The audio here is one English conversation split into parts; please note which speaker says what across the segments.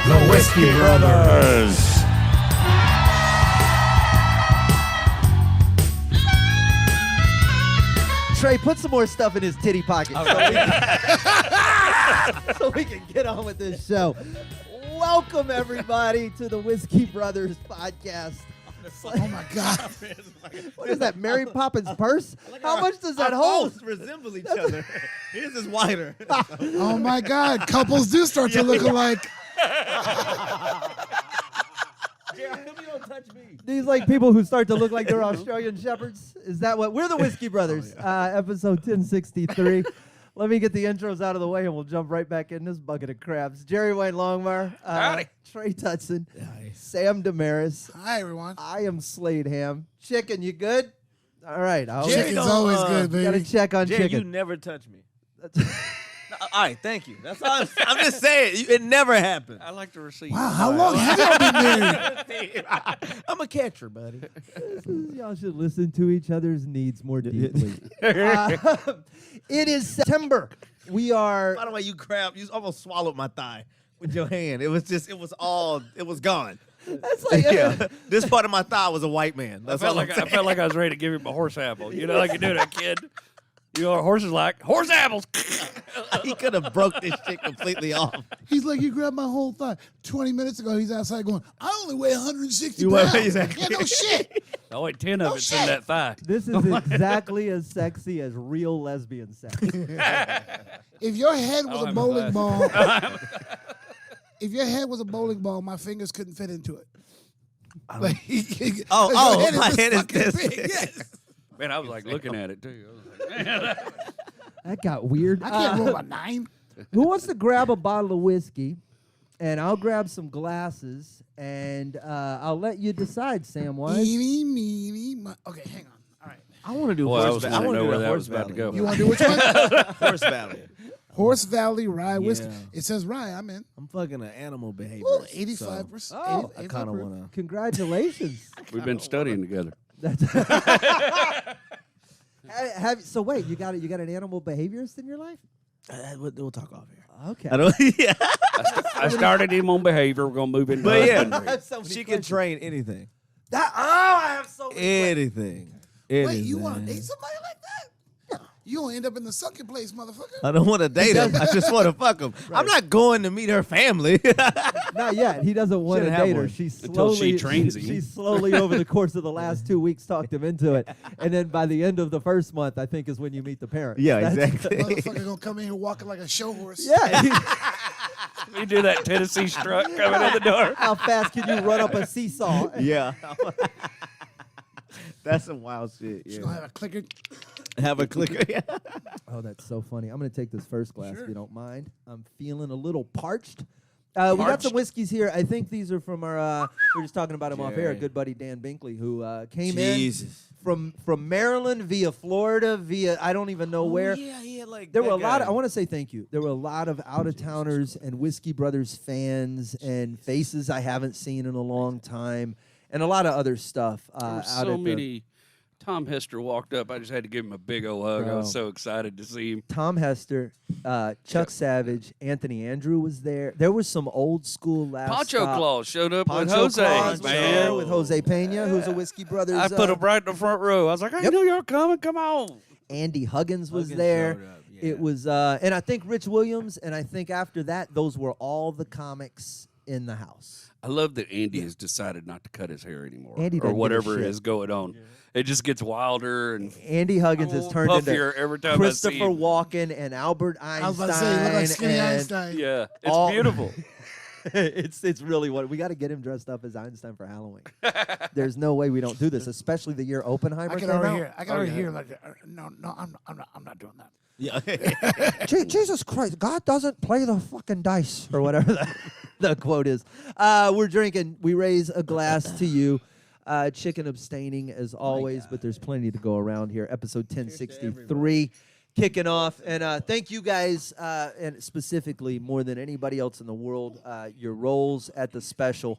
Speaker 1: The Whiskey Brothers.
Speaker 2: Trey, put some more stuff in his titty pocket so we can get on with this show. Welcome, everybody, to the Whiskey Brothers podcast.
Speaker 1: Oh, my God.
Speaker 2: What is that, Mary Poppins purse? How much does that hold?
Speaker 3: Both resemble each other. His is wider.
Speaker 1: Oh, my God. Couples do start to look alike.
Speaker 3: Jerry, you don't touch me.
Speaker 2: These like people who start to look like they're Australian shepherds. Is that what? We're the Whiskey Brothers, episode 1063. Let me get the intros out of the way, and we'll jump right back in this bucket of crabs. Jerry Wayne Longmire, Trey Tutson, Sam Damaris.
Speaker 1: Hi, everyone.
Speaker 2: I am Slade Ham. Chicken, you good? All right.
Speaker 1: Chicken's always good,
Speaker 2: Got to
Speaker 1: baby.
Speaker 2: check on
Speaker 3: Jerry, you
Speaker 2: chicken.
Speaker 3: never touch me. All right, thank you. That's all I'm just saying. It never happened.
Speaker 4: I like the receipt.
Speaker 1: Wow, how long have y'all been married?
Speaker 3: I'm a catcher, buddy.
Speaker 2: Y'all should listen to each other's needs more deeply. It is September. We are.
Speaker 3: By the way, you almost swallowed my thigh with your hand. It was gone.
Speaker 2: That's like
Speaker 3: Yeah, this part of my thigh was a white man.
Speaker 4: I
Speaker 3: That's
Speaker 4: felt
Speaker 3: all
Speaker 4: like
Speaker 3: I'm saying.
Speaker 4: I felt like I was ready to give him a horse apple. You know, like you do to a kid. You know what horses like? Horse apples.
Speaker 3: He could have broke this shit completely off.
Speaker 1: He's like, you grabbed my whole thigh. 20 minutes ago, he's outside going, I only weigh 160
Speaker 3: You weigh-
Speaker 1: pounds.
Speaker 3: exactly.
Speaker 1: Yeah, no shit.
Speaker 4: Only 10 of it's in that thigh.
Speaker 2: This is exactly as sexy as real lesbian sex.
Speaker 1: If your head was
Speaker 4: don't
Speaker 1: a
Speaker 4: have
Speaker 1: bowling
Speaker 4: a
Speaker 1: ball, if your head was a bowling ball, my fingers couldn't fit into it. Like, your
Speaker 3: my
Speaker 1: just
Speaker 3: head is
Speaker 1: fucking
Speaker 3: this
Speaker 1: big,
Speaker 3: big.
Speaker 1: yes.
Speaker 4: Man, I was like looking at it too. I was like, man.
Speaker 2: That got weird.
Speaker 1: I can't roll a 9.
Speaker 2: Who wants to grab a bottle of whiskey? And I'll grab some glasses, and I'll let you decide, Samwise.
Speaker 1: Eeny, meeny, okay, hang on. All right.
Speaker 3: I want to do
Speaker 4: Boy, I
Speaker 3: horse
Speaker 4: was
Speaker 3: valley. I
Speaker 4: wanting
Speaker 3: want
Speaker 4: to
Speaker 3: to
Speaker 4: know
Speaker 3: do
Speaker 4: where
Speaker 3: the
Speaker 4: that
Speaker 3: horse
Speaker 4: was about to
Speaker 3: valley.
Speaker 4: go.
Speaker 1: You want to do which one?
Speaker 3: Horse valley.
Speaker 1: Horse Valley Rye Whiskey.
Speaker 3: Yeah.
Speaker 1: It says rye. I'm in.
Speaker 3: I'm fucking an animal behavior.
Speaker 1: Well, 85%.
Speaker 2: Oh,
Speaker 3: I kind of want to.
Speaker 2: Congratulations.
Speaker 4: We've been studying together.
Speaker 2: So wait, you got an animal behaviorist in your life?
Speaker 3: We'll talk off here.
Speaker 2: Okay.
Speaker 3: I don't. Yeah.
Speaker 4: I started him on behavior. We're gonna move into
Speaker 3: But yeah,
Speaker 4: husbandry.
Speaker 2: have so many
Speaker 3: she can
Speaker 2: questions.
Speaker 3: train anything.
Speaker 2: I have so many
Speaker 3: Anything.
Speaker 1: Wait, you want to date somebody like that? You gonna end up in the sucking place, motherfucker.
Speaker 3: I don't want to date him. I just want to fuck him. I'm not going to meet her family.
Speaker 2: Not yet. He doesn't want to
Speaker 3: Shouldn't have
Speaker 2: date her.
Speaker 3: one.
Speaker 2: She
Speaker 4: Until
Speaker 2: slowly,
Speaker 4: she trains him.
Speaker 2: She slowly, over the course of the last 2 weeks, talked him into it. And then by the end of the first month, I think, is when you meet the parents.
Speaker 3: Yeah,
Speaker 2: That's-
Speaker 3: exactly.
Speaker 1: Motherfucker gonna come in here walking like a show horse.
Speaker 2: Yeah.
Speaker 4: You do that Tennessee strut coming in the door.
Speaker 2: How fast can you run up a seesaw?
Speaker 3: Yeah. That's some wild shit.
Speaker 1: She's
Speaker 3: Yeah.
Speaker 1: gonna have a clicker.
Speaker 3: Have a clicker. Yeah.
Speaker 2: Oh, that's so funny. I'm going to take this first glass if you don't mind. I'm feeling a little parched. We got some whiskeys here. I think these are from our, we were just talking about him off air,
Speaker 3: Jerry.
Speaker 2: good buddy Dan Binkley, who came
Speaker 3: Jesus.
Speaker 2: in from Maryland via Florida, via I don't even know where.
Speaker 3: Yeah, like
Speaker 2: There were a lot of, I want to say thank you. There were a lot of out-of-towners and Whiskey Brothers fans and faces I haven't seen in a long time and a lot of other stuff
Speaker 4: There were
Speaker 2: out
Speaker 4: so
Speaker 2: at
Speaker 4: many. Tom Hester walked up. I just had to give him a big old hug. I was
Speaker 2: Bro.
Speaker 4: so excited to see him.
Speaker 2: Tom Hester, Chuck Savage, Anthony Andrew was there. There was some old school last
Speaker 4: Poncho
Speaker 2: stop.
Speaker 4: Claus showed up with
Speaker 2: Poncho
Speaker 4: Jose,
Speaker 2: Claus was there
Speaker 4: man.
Speaker 2: with Jose Pena, who's a Whiskey Brothers.
Speaker 4: I put him right in the front row. I was like, I
Speaker 2: Yep.
Speaker 4: knew y'all coming. Come on.
Speaker 2: Andy Huggins was
Speaker 3: Huggins
Speaker 2: there.
Speaker 3: showed up, yeah.
Speaker 2: It was, and I think Rich Williams, and I think after that, those were all the comics in the house.
Speaker 4: I love that Andy has decided not to cut his hair anymore,
Speaker 2: Andy
Speaker 4: or
Speaker 2: doesn't give a
Speaker 4: whatever
Speaker 2: shit.
Speaker 4: is going on. It just gets wilder and
Speaker 2: Andy Huggins has turned into
Speaker 4: puffier every time I see
Speaker 2: Christopher
Speaker 4: him.
Speaker 2: Walken and Albert Einstein.
Speaker 1: I was about to say, you look like Skinny
Speaker 2: and
Speaker 1: Einstein.
Speaker 4: Yeah, it's
Speaker 2: all-
Speaker 4: beautiful.
Speaker 2: it's really what we got to get him dressed up as Einstein for Halloween. There's no way we don't do this, especially the year Oppenheimer
Speaker 1: I can
Speaker 2: came
Speaker 1: already
Speaker 2: out.
Speaker 1: hear. I can already hear like, no, I'm not doing that.
Speaker 3: Yeah.
Speaker 2: Jesus Christ, God doesn't play the fucking dice or whatever the quote is. We're drinking. We raise a glass to you. Chicken abstaining as always, but there's plenty to go around here. Episode 1063 kicking off. And thank you guys, and specifically more than anybody else in the world, your roles at the special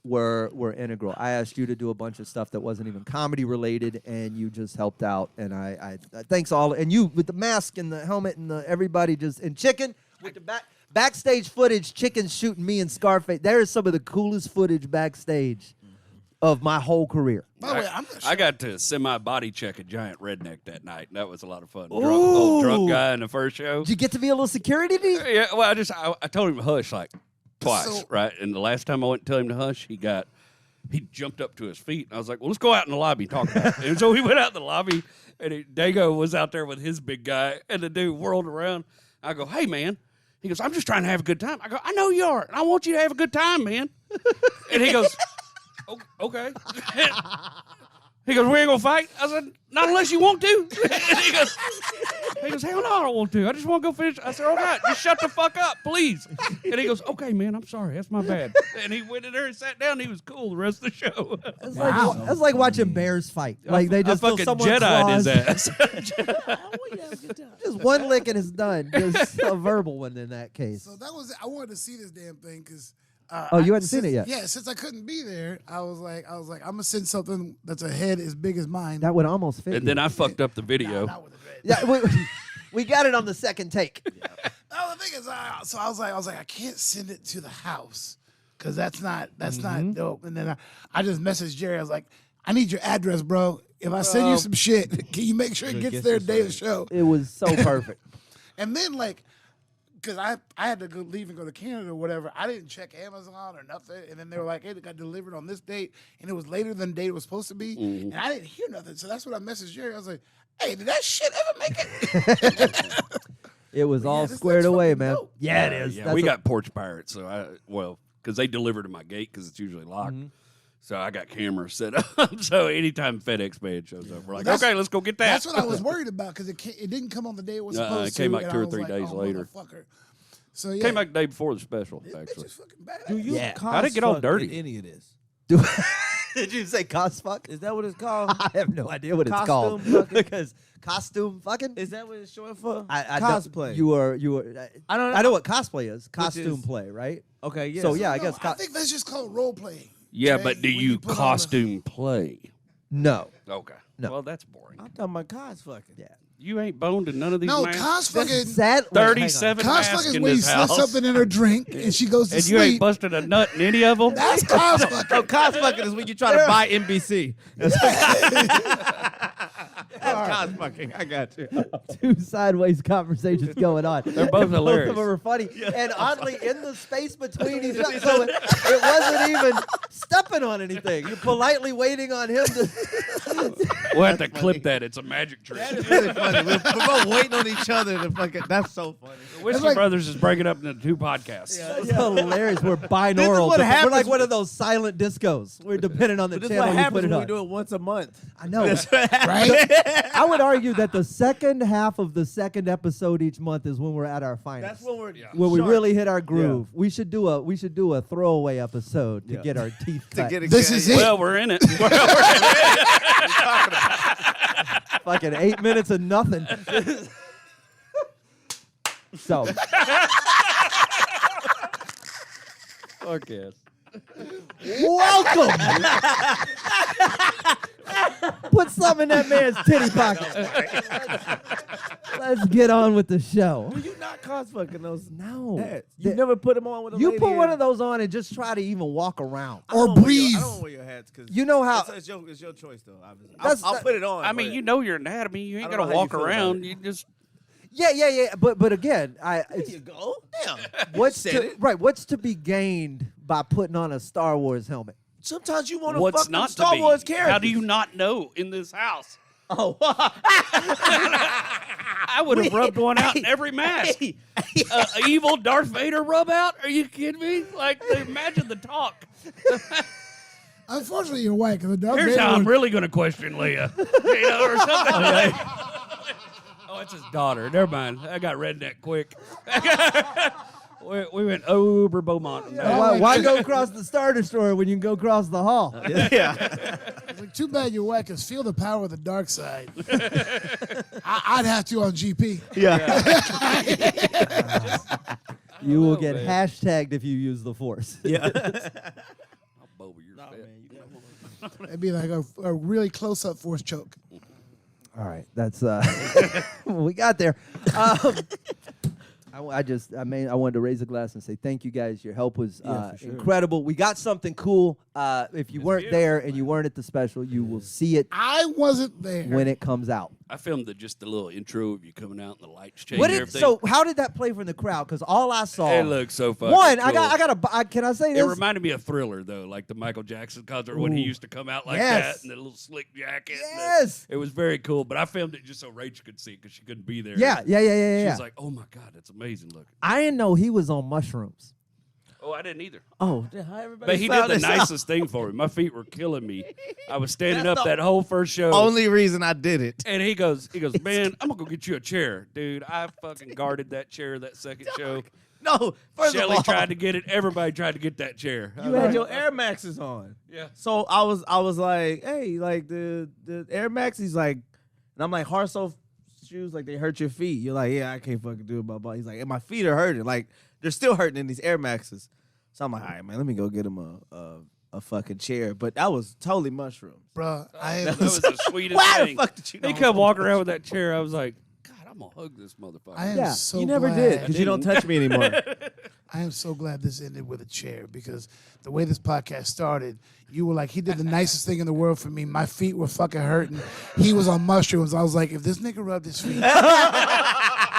Speaker 2: were integral. I asked you to do a bunch of stuff that wasn't even comedy related, and you just helped out. And I thanks all, and you with the mask and the helmet and the everybody just and chicken. With the backstage footage, Chicken shooting me and Scarface. There is some of the coolest footage backstage of my whole career.
Speaker 1: By the way, I'm not sure.
Speaker 4: I got to semi-body check a giant redneck that night. And that was a lot of fun. Old drunk guy in the first show.
Speaker 2: Did you get to be a little security?
Speaker 4: Yeah, well, I told him to hush like twice, right? And the last time I went to tell him to hush, he jumped up to his feet. And I was like, well, let's go out in the lobby and talk about it. And so we went out in the lobby, and Dago was out there with his big guy, and the dude whirled around. I go, hey, man. He goes, I'm just trying to have a good time. I go, I know you are, and I want you to have a good time, man. And he goes, okay. He goes, we ain't gonna fight? I said, not unless you want to. And he goes, hell no, I don't want to. I just want to go finish. I said, all right, just shut the fuck up, please. And he goes, okay, man, I'm sorry. That's my bad. And he went in there and sat down. And he was cool the rest of the show.
Speaker 2: It's like watching bears fight. Like they just
Speaker 4: fucking
Speaker 2: someone
Speaker 4: Jedi'd his
Speaker 2: claws.
Speaker 4: ass.
Speaker 2: Just one lick and it's done. Just a verbal one in that case.
Speaker 1: So that was it. I wanted to see this damn thing because.
Speaker 2: You hadn't seen it yet?
Speaker 1: Yeah, since I couldn't be there, I was like, I'm gonna send something that's a head as big as mine.
Speaker 2: That would almost fit.
Speaker 4: And then I fucked up the video.
Speaker 1: Not with the dread.
Speaker 2: yeah, we got it on the second take.
Speaker 1: No, the thing is, so I was like, I can't send it to the house because that's not dope. And then I just messaged Jerry. I was like, I need your address, bro. If I send you some shit, can you make sure it gets there day of the show?
Speaker 2: It was so perfect.
Speaker 1: And then because I had to leave and go to Canada or whatever, I didn't check Amazon or nothing. And then they were like, hey, it got delivered on this date. And it was later than the date it was supposed to be. And I didn't hear nothing. So that's what I messaged Jerry. I was like, hey, did that shit ever make it?
Speaker 2: It was all
Speaker 1: this
Speaker 2: squared
Speaker 1: thing's
Speaker 2: away,
Speaker 1: fucking
Speaker 2: man.
Speaker 1: dope.
Speaker 2: Yeah, it is.
Speaker 4: Yeah, we got porch pirates. So because they deliver to my gate because it's usually locked. So I got cameras set up. So anytime FedEx man shows up, we're like, okay, let's go get that.
Speaker 1: That's what I was worried about because it didn't come on the day it was supposed
Speaker 4: it came
Speaker 1: to.
Speaker 4: like
Speaker 1: and
Speaker 4: 2
Speaker 1: I
Speaker 4: or
Speaker 1: was
Speaker 4: 3
Speaker 1: like,
Speaker 4: days
Speaker 1: oh,
Speaker 4: later.
Speaker 1: motherfucker. So yeah,
Speaker 4: Came back the day before the special,
Speaker 1: this
Speaker 4: actually.
Speaker 1: bitch is fucking bad.
Speaker 5: Do you
Speaker 2: Yeah.
Speaker 5: cost
Speaker 4: How'd it get all
Speaker 5: fuck
Speaker 4: dirty?
Speaker 5: in any of this?
Speaker 2: Did you say cost fuck?
Speaker 5: Is that what it's called?
Speaker 2: I have no idea what it's
Speaker 5: Costume
Speaker 2: called.
Speaker 5: fucking?
Speaker 2: Because costume fucking?
Speaker 5: Is that what it's short for?
Speaker 2: I
Speaker 5: Cosplay.
Speaker 2: Don't, you are.
Speaker 5: I don't know.
Speaker 2: I know what cosplay is. Costume
Speaker 5: is-
Speaker 2: play, right?
Speaker 5: Okay, yeah.
Speaker 2: So, yeah, I
Speaker 1: No,
Speaker 2: guess.
Speaker 1: I think that's just called role playing.
Speaker 4: Yeah,
Speaker 1: Jay,
Speaker 4: but do
Speaker 1: when
Speaker 4: you
Speaker 1: put on
Speaker 4: costume play?
Speaker 2: No.
Speaker 4: Okay.
Speaker 2: No.
Speaker 4: Well, that's boring.
Speaker 5: I'm talking about cos fucking.
Speaker 2: Yeah.
Speaker 4: You ain't boned in none of these
Speaker 1: No,
Speaker 4: masks?
Speaker 1: cos fucking.
Speaker 2: Sad.
Speaker 4: 37
Speaker 1: Cos
Speaker 4: masks
Speaker 1: fucking
Speaker 4: in
Speaker 1: when you
Speaker 4: this
Speaker 1: slip
Speaker 4: house.
Speaker 1: something in her drink and she goes to
Speaker 4: And you
Speaker 1: sleep.
Speaker 4: ain't busted a nut in any of them?
Speaker 1: That's cos fucking.
Speaker 5: No, cos fucking is when you try to buy NBC. That's cos fucking. I got you.
Speaker 2: Two sideways conversations going on.
Speaker 4: They're both
Speaker 2: And
Speaker 4: hilarious.
Speaker 2: Both of them are funny. And oddly, in the space between each other, so it wasn't even stepping on anything. You're politely waiting on him to.
Speaker 4: We'll have to clip that. It's a magic trick.
Speaker 5: That is really funny. We're both waiting on each other to fucking. That's so funny.
Speaker 4: Whiskey Brothers is breaking up into 2 podcasts.
Speaker 2: It's hilarious. We're binaural.
Speaker 5: what
Speaker 2: We're
Speaker 5: happens
Speaker 2: like one of those silent discos. We're dependent on the
Speaker 5: But this is
Speaker 2: channel
Speaker 5: what
Speaker 2: you
Speaker 5: happens
Speaker 2: put it
Speaker 5: when we
Speaker 2: on.
Speaker 5: do it once a month.
Speaker 2: I know.
Speaker 1: Right?
Speaker 2: I would argue that the second half of the second episode each month is when we're at our finest.
Speaker 5: That's when we're
Speaker 2: when we
Speaker 5: sharp.
Speaker 2: really hit our groove. We should do a throwaway episode to get our teeth cut.
Speaker 1: This is it.
Speaker 4: Well, we're in it.
Speaker 2: Fucking 8 minutes of nothing. So
Speaker 4: Fuck yes.
Speaker 2: welcome. Put something in that man's titty pocket. Let's get on with the show.
Speaker 5: Do you not cos fucking those?
Speaker 2: No.
Speaker 5: hats? You never put them on with a
Speaker 2: You
Speaker 5: lady
Speaker 2: put one
Speaker 5: in?
Speaker 2: of those on and just try to even walk around.
Speaker 5: I
Speaker 1: Or
Speaker 5: don't wear
Speaker 1: breathe.
Speaker 5: I don't wear your hats because
Speaker 2: You know how
Speaker 5: it's your choice though. Obviously,
Speaker 2: That's
Speaker 5: I'll
Speaker 2: not-
Speaker 5: put it on.
Speaker 4: I mean,
Speaker 5: but
Speaker 4: you know your anatomy. You ain't
Speaker 5: I
Speaker 4: got
Speaker 5: don't
Speaker 4: to
Speaker 5: know how you
Speaker 4: walk
Speaker 5: feel about
Speaker 4: around.
Speaker 5: it.
Speaker 4: You just.
Speaker 2: Yeah. But again,
Speaker 5: there
Speaker 2: it's
Speaker 5: you go. Damn.
Speaker 2: what's
Speaker 5: said
Speaker 2: to,
Speaker 5: it.
Speaker 2: right. What's to be gained by putting on a Star Wars helmet?
Speaker 5: Sometimes you want to
Speaker 4: What's
Speaker 5: fuck them
Speaker 4: not to
Speaker 5: Star
Speaker 4: be?
Speaker 5: Wars characters.
Speaker 4: How do you not know in this house?
Speaker 5: Oh,
Speaker 4: I would have rubbed one out in every mask. Evil Darth Vader rub out? Are you kidding me? Like, imagine the talk.
Speaker 1: Unfortunately, you're white because the Darth
Speaker 4: Here's
Speaker 1: Vader
Speaker 4: how I'm
Speaker 1: was-
Speaker 4: really going to question Leah. You know, or something like Oh, it's his daughter. Never mind. I got redneck quick. we went over Beaumont. and back.
Speaker 2: Why go across the Star Destroyer when you can go across the hall?
Speaker 1: It's like, too bad you're white because feel the power of the dark side. I'd have to on GP.
Speaker 2: You will
Speaker 4: know,
Speaker 2: get
Speaker 4: man.
Speaker 2: hashtagged if you use the Force.
Speaker 5: yeah.
Speaker 4: I'll bow your fat.
Speaker 1: It'd be like a really close-up force choke.
Speaker 2: All right, that's we got there. I wanted to raise a glass and say thank you guys. Your help was
Speaker 3: for sure.
Speaker 2: incredible. We got something cool. If you weren't there and you weren't at the special, you will see it
Speaker 1: I wasn't there.
Speaker 2: when it comes out.
Speaker 4: I filmed just the little intro of you coming out and the lights changing.
Speaker 2: So how did that play from the crowd? Because all I saw,
Speaker 4: it looks so fucking
Speaker 2: one,
Speaker 4: cool.
Speaker 2: can I say
Speaker 4: It
Speaker 2: this?
Speaker 4: reminded me of Thriller, though, like the Michael Jackson concert when he
Speaker 2: Ooh.
Speaker 4: used to come out like
Speaker 2: Yes.
Speaker 4: that and the little slick jacket.
Speaker 2: Yes.
Speaker 4: It was very cool, but I filmed it just so Rachel could see it because she couldn't be there.
Speaker 2: Yeah.
Speaker 4: She was like, oh, my God, that's amazing looking.
Speaker 2: I didn't know he was on mushrooms.
Speaker 4: Oh, I didn't either.
Speaker 3: Oh, how everybody
Speaker 4: But he did
Speaker 3: found
Speaker 4: the
Speaker 3: this out?
Speaker 4: nicest thing for me. My feet were killing me. I was standing up that whole first show.
Speaker 5: Only reason I did it.
Speaker 4: And he goes, man, I'm going to go get you a chair. Dude, I fucking guarded that chair that second show.
Speaker 5: No, first
Speaker 4: Shelly
Speaker 5: of all,
Speaker 4: tried to get it. Everybody tried to get that chair.
Speaker 3: You had your Air Maxes on.
Speaker 4: Yeah.
Speaker 3: So I was like, hey, like the Air Max, he's like, and I'm like, hard sole shoes, like they hurt your feet. You're like, yeah, I can't fucking do it, blah, blah. He's like, and my feet are hurting. Like, they're still hurting in these Air Maxes. So I'm like, all right, man, let me go get him a fucking chair. But that was totally mushrooms.
Speaker 1: Bruh,
Speaker 4: That was the sweetest
Speaker 3: Why
Speaker 4: thing.
Speaker 3: the fuck did you know?
Speaker 4: He kept walking around with that chair. I was like, God, I'm going to hug this motherfucker.
Speaker 1: I am
Speaker 2: Yeah,
Speaker 1: so
Speaker 3: You never
Speaker 1: glad.
Speaker 3: did because you don't touch me anymore.
Speaker 1: I am so glad this ended with a chair because the way this podcast started, you were like, he did the nicest thing in the world for me. My feet were fucking hurting. He was on mushrooms. I was like, if this nigga rubbed his feet.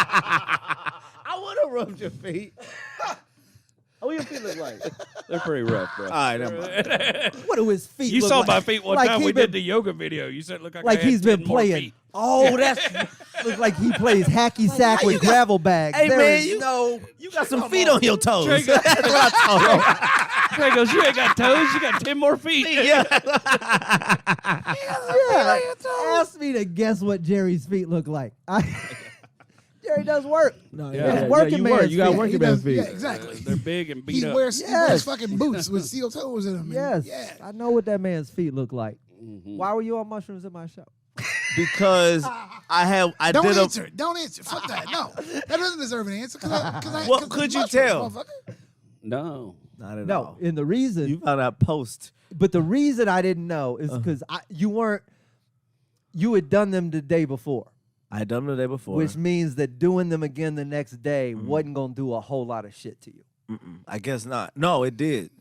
Speaker 3: I would have rubbed your feet. How your feet look like?
Speaker 4: They're pretty rough, bro.
Speaker 3: All right, never mind.
Speaker 2: What do his feet
Speaker 4: You
Speaker 2: look
Speaker 4: saw
Speaker 2: like?
Speaker 4: my feet one
Speaker 2: Like
Speaker 4: time.
Speaker 2: he
Speaker 4: We
Speaker 2: been-
Speaker 4: did the yoga video. You said, look,
Speaker 2: Like he's been
Speaker 4: 10 more
Speaker 2: playing.
Speaker 4: feet.
Speaker 2: Oh, that's looks like he plays hacky sack with gravel bags.
Speaker 3: Hey,
Speaker 2: There
Speaker 3: man,
Speaker 2: is
Speaker 3: you
Speaker 2: no.
Speaker 3: You got some feet on your toes.
Speaker 4: Trey goes-
Speaker 3: That's what I told him.
Speaker 4: Trey goes, you ain't got toes. You got 10 more feet.
Speaker 3: Yeah.
Speaker 2: Yeah, ask me to guess what Jerry's feet look like. Jerry does work.
Speaker 3: No,
Speaker 2: It's working man's
Speaker 3: You got
Speaker 2: feet.
Speaker 3: working
Speaker 1: He
Speaker 3: man's
Speaker 1: does-
Speaker 3: feet.
Speaker 1: Yeah, exactly.
Speaker 4: They're big and beat
Speaker 1: He
Speaker 4: up.
Speaker 1: wears
Speaker 2: Yes.
Speaker 1: fucking boots with steel toes in them.
Speaker 2: Yes,
Speaker 1: Yeah.
Speaker 2: I know what that man's feet look like. Why were you on mushrooms at my show?
Speaker 3: Because I
Speaker 1: Don't
Speaker 3: did
Speaker 1: answer it. Don't answer. Fuck that. No. That doesn't deserve an answer.
Speaker 3: What could you tell?
Speaker 4: No.
Speaker 3: Not at
Speaker 2: No,
Speaker 3: all.
Speaker 2: and the reason,
Speaker 3: You found out post.
Speaker 2: but the reason I didn't know is because you had done them the day before,
Speaker 3: I had done them the day before.
Speaker 2: which means that doing them again the next day wasn't gonna do a whole lot of shit to you.
Speaker 3: I guess not. No, it did.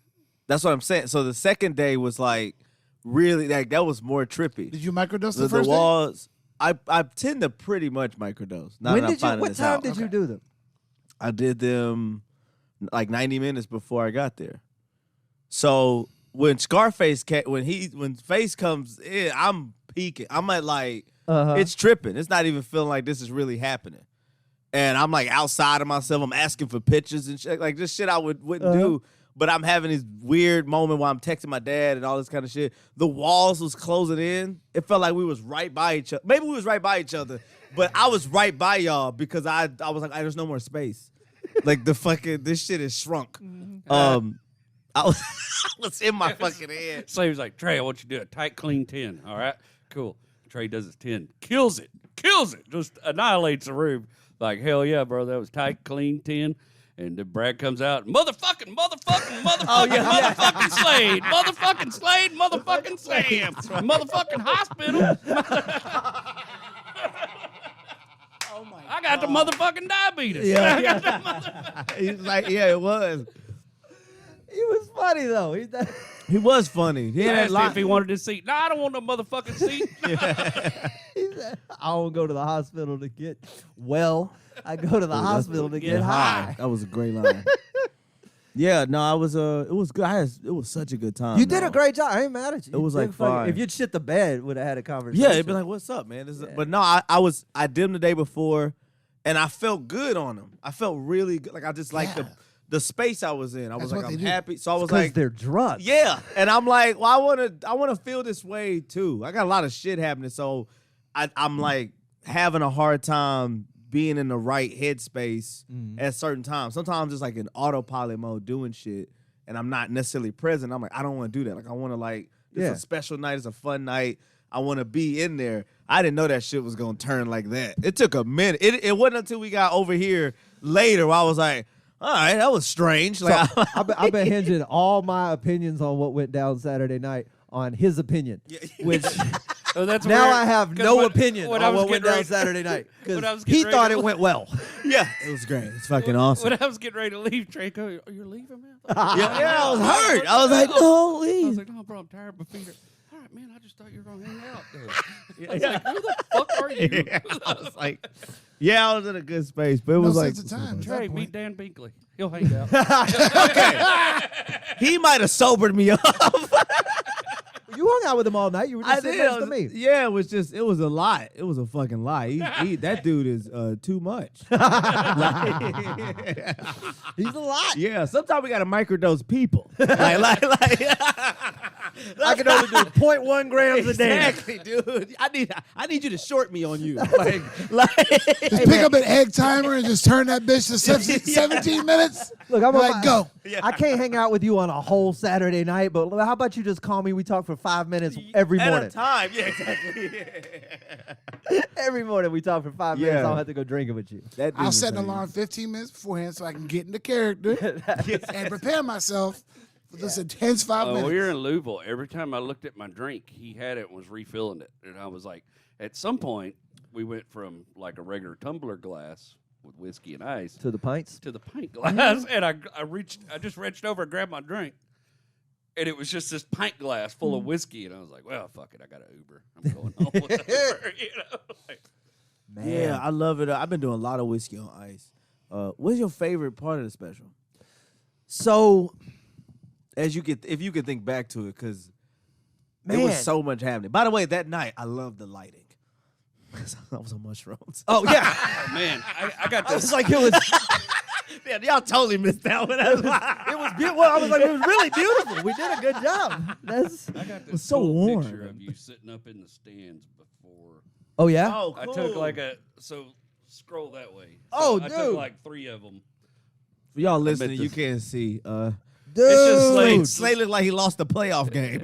Speaker 3: That's what I'm saying. So the second day was like really like that was more trippy.
Speaker 1: Did you microdose
Speaker 3: The
Speaker 1: the first day?
Speaker 3: walls. I tend to pretty much microdose. Now
Speaker 2: When
Speaker 3: that I'm
Speaker 2: did you?
Speaker 3: finding
Speaker 2: What
Speaker 3: this
Speaker 2: time
Speaker 3: out.
Speaker 2: did you do them?
Speaker 3: I did them like 90 minutes before I got there. So when Scarface when Face comes in, I'm peaking. I'm at like it's tripping. It's not even feeling like this is really happening. And I'm like outside of myself. I'm asking for pictures and shit. Like this shit I wouldn't do. But I'm having this weird moment while I'm texting my dad and all this kind of shit. The walls was closing in. It felt like we was right by each other. Maybe we was right by each other, but I was right by y'all because I was like, there's no more space. Like the fucking this shit is shrunk. I was, I was in my fucking head.
Speaker 4: So he was like, Trey, I want you to do a tight, clean 10. All right? Cool. Trey does his 10. Kills it. Just annihilates the room. Like, hell yeah, bro. That was tight, clean 10. And then Brad comes out, motherfucking Slade, motherfucking Sam, motherfucking hospital. I got the motherfucking diabetes.
Speaker 3: He's like, yeah, it was.
Speaker 2: He was funny though.
Speaker 3: He was funny. He
Speaker 4: I
Speaker 3: had
Speaker 4: asked him
Speaker 3: lot.
Speaker 4: if he wanted his seat. No, I don't want no motherfucking seat.
Speaker 2: He said, I don't go to the hospital to get well. I go to the hospital to get high.
Speaker 3: That was a great line. Yeah, no, I was. It was good. It was such a good time.
Speaker 2: You did
Speaker 3: though.
Speaker 2: a great job. I ain't mad at you.
Speaker 3: It was
Speaker 2: You did
Speaker 3: like
Speaker 2: fucking-
Speaker 3: fine.
Speaker 2: If you'd shit the bed, would have had a conversation.
Speaker 3: Yeah, it'd be like, "What's up, man?" But no, I did them the day before, and I felt good on them. I felt really good. Like I just like the space I was in. I was
Speaker 1: That's
Speaker 3: like,
Speaker 1: what
Speaker 3: I'm
Speaker 1: they do.
Speaker 3: happy. So I was
Speaker 2: because
Speaker 3: like,
Speaker 2: they're drugs.
Speaker 3: yeah, and I'm like, well, I wanna feel this way too. I got a lot of shit happening, so I'm like having a hard time being in the right headspace at certain times. Sometimes it's like in autopilot mode doing shit, and I'm not necessarily present. I'm like, I don't want to do that. Like I want to like, it's a special night. It's a fun night. I want to be in there. I didn't know that shit was gonna turn like that. It took a minute. It wasn't until we got over here later where I was like, all right, that was strange. Like,
Speaker 2: So, I've been hinging all my opinions on what went down Saturday night on his opinion, which
Speaker 4: Oh, that's
Speaker 2: Now
Speaker 4: weird,
Speaker 2: I have
Speaker 4: 'cause
Speaker 2: no
Speaker 4: when-
Speaker 2: opinion
Speaker 4: when
Speaker 2: on
Speaker 4: I was
Speaker 2: what went
Speaker 4: getting
Speaker 2: down
Speaker 4: ready-
Speaker 2: Saturday night
Speaker 4: when I was
Speaker 2: because he
Speaker 4: getting
Speaker 2: thought
Speaker 4: ready
Speaker 2: it
Speaker 4: to-
Speaker 2: went well.
Speaker 3: Yeah, it was great. It's fucking awesome.
Speaker 4: When I was getting ready to leave, Trey go, "Oh, you're leaving, man?"
Speaker 3: Yeah, I was hurt. I was like, no,
Speaker 4: I
Speaker 3: leave.
Speaker 4: was like, "No, bro, I'm tired. My feet are." All right, man. I just thought you were gonna hang out there. I was like, "Who the fuck are you?"
Speaker 3: I was like, yeah, I was in a good space, but it
Speaker 1: No
Speaker 3: was like,
Speaker 1: sense of time. at
Speaker 4: Trey,
Speaker 1: that
Speaker 4: meet
Speaker 1: point.
Speaker 4: Dan Binkley. He'll hang out.
Speaker 3: he might have sobered me up.
Speaker 2: You hung out with him all night. You were just sitting next to me.
Speaker 3: Yeah, it was a lot. It was a fucking lie. That dude is too much.
Speaker 2: He's a lot.
Speaker 3: Yeah, sometimes we gotta microdose people.
Speaker 2: I can only do 0.1 grams a day.
Speaker 3: Exactly, dude. I need you to short me on you.
Speaker 1: Just pick up an egg timer and just turn that bitch to 17 minutes.
Speaker 2: Look, I'm
Speaker 1: Like, go.
Speaker 2: I can't hang out with you on a whole Saturday night, but how about you just call me? We talk for 5 minutes every
Speaker 3: At
Speaker 2: morning.
Speaker 3: a time. Yeah, exactly.
Speaker 2: Every morning we talk for 5 minutes.
Speaker 3: Yeah.
Speaker 2: I'll have to go drinking with you.
Speaker 3: That dude
Speaker 1: I'll
Speaker 3: was
Speaker 1: set an
Speaker 3: like-
Speaker 1: alarm 15 minutes beforehand so I can get into character and prepare myself for this intense 5
Speaker 4: When
Speaker 1: minutes.
Speaker 4: we were in Louisville, every time I looked at my drink, he had it and was refilling it. And I was like, at some point, we went from like a regular tumbler glass with whiskey and ice
Speaker 2: To the pints?
Speaker 4: to the pint glass. And I just reached over and grabbed my drink. And it was just this pint glass full of whiskey. And I was like, well, fuck it. I got an Uber. I'm going home. Whatever, you know? Like,
Speaker 2: Man.
Speaker 3: Yeah, I love it. I've been doing a lot of whiskey on ice. What's your favorite part of the special?
Speaker 2: So,
Speaker 3: If you could think back to it, because
Speaker 2: man.
Speaker 3: it was so much happening. By the way, that night I loved the lighting. I was on mushrooms.
Speaker 2: Oh, yeah.
Speaker 4: oh, man, I got
Speaker 2: I
Speaker 4: this.
Speaker 2: was like, it was
Speaker 3: Yeah, y'all totally missed that one. That's why.
Speaker 2: it was beautiful. I was like, it was really beautiful. We did a good job. That's
Speaker 4: I got this
Speaker 3: was so
Speaker 4: cool
Speaker 3: warm.
Speaker 4: picture of you sitting up in the stands before.
Speaker 2: Oh, yeah?
Speaker 3: Oh,
Speaker 4: I
Speaker 3: cool.
Speaker 4: took like scroll that way.
Speaker 2: Oh,
Speaker 4: I
Speaker 2: dude.
Speaker 4: took like 3 of them.
Speaker 3: For y'all listening, you
Speaker 4: this.
Speaker 3: can't see.
Speaker 2: Dude.
Speaker 4: just Slade.
Speaker 3: Slade looked like he lost the playoff game.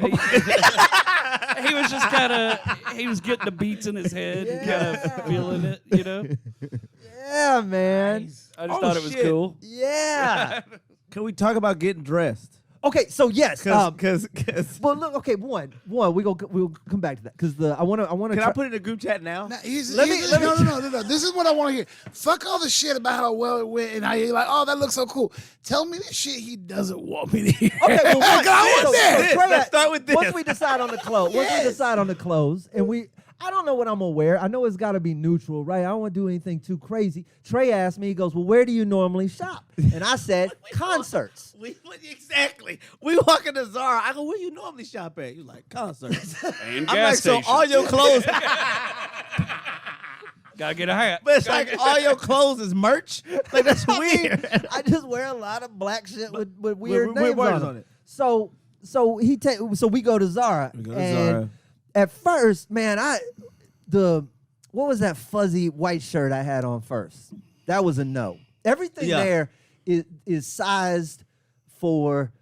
Speaker 4: He was just kind of, he was getting the beats in his head and kind of feeling it, you know?
Speaker 2: Yeah, man.
Speaker 4: I just
Speaker 3: Oh,
Speaker 4: thought it was
Speaker 3: shit.
Speaker 4: cool.
Speaker 2: Yeah.
Speaker 3: Can we talk about getting dressed?
Speaker 2: Okay, so yes.
Speaker 3: Because
Speaker 2: Well, look. Okay, one. We'll come back to that because I want to.
Speaker 3: can I put it in a group chat now?
Speaker 1: Now,
Speaker 2: Let me-
Speaker 1: no. This is what I want to hear. Fuck all the shit about how well it went and how you're like, oh, that looks so cool. Tell me the shit he doesn't want me to hear.
Speaker 2: Okay, well,
Speaker 1: Like, I want that.
Speaker 2: Trey,
Speaker 3: Let's start with this.
Speaker 2: Once we decide on the clothes, and I don't know what I'm gonna wear. I know it's got to be neutral, right? I don't want to do anything too crazy. Trey asked me, he goes, "Well, where do you normally shop?" And I said, "Concerts."
Speaker 3: Exactly. We walk into Zara. I go, where you normally shop at? You like concerts.
Speaker 4: And
Speaker 3: I'm
Speaker 4: gas
Speaker 3: like, so
Speaker 4: station.
Speaker 3: all your clothes,
Speaker 4: Gotta get a hat.
Speaker 3: but it's like all your clothes is merch. Like that's weird.
Speaker 2: I just wear a lot of black shit with weird
Speaker 3: weird
Speaker 2: names
Speaker 3: words
Speaker 2: on
Speaker 3: on
Speaker 2: it.
Speaker 3: it.
Speaker 2: So we go to Zara.
Speaker 3: We go to
Speaker 2: and
Speaker 3: Zara.
Speaker 2: At first, man, what was that fuzzy white shirt I had on first? That was a no. Everything
Speaker 3: Yeah.
Speaker 2: there is sized for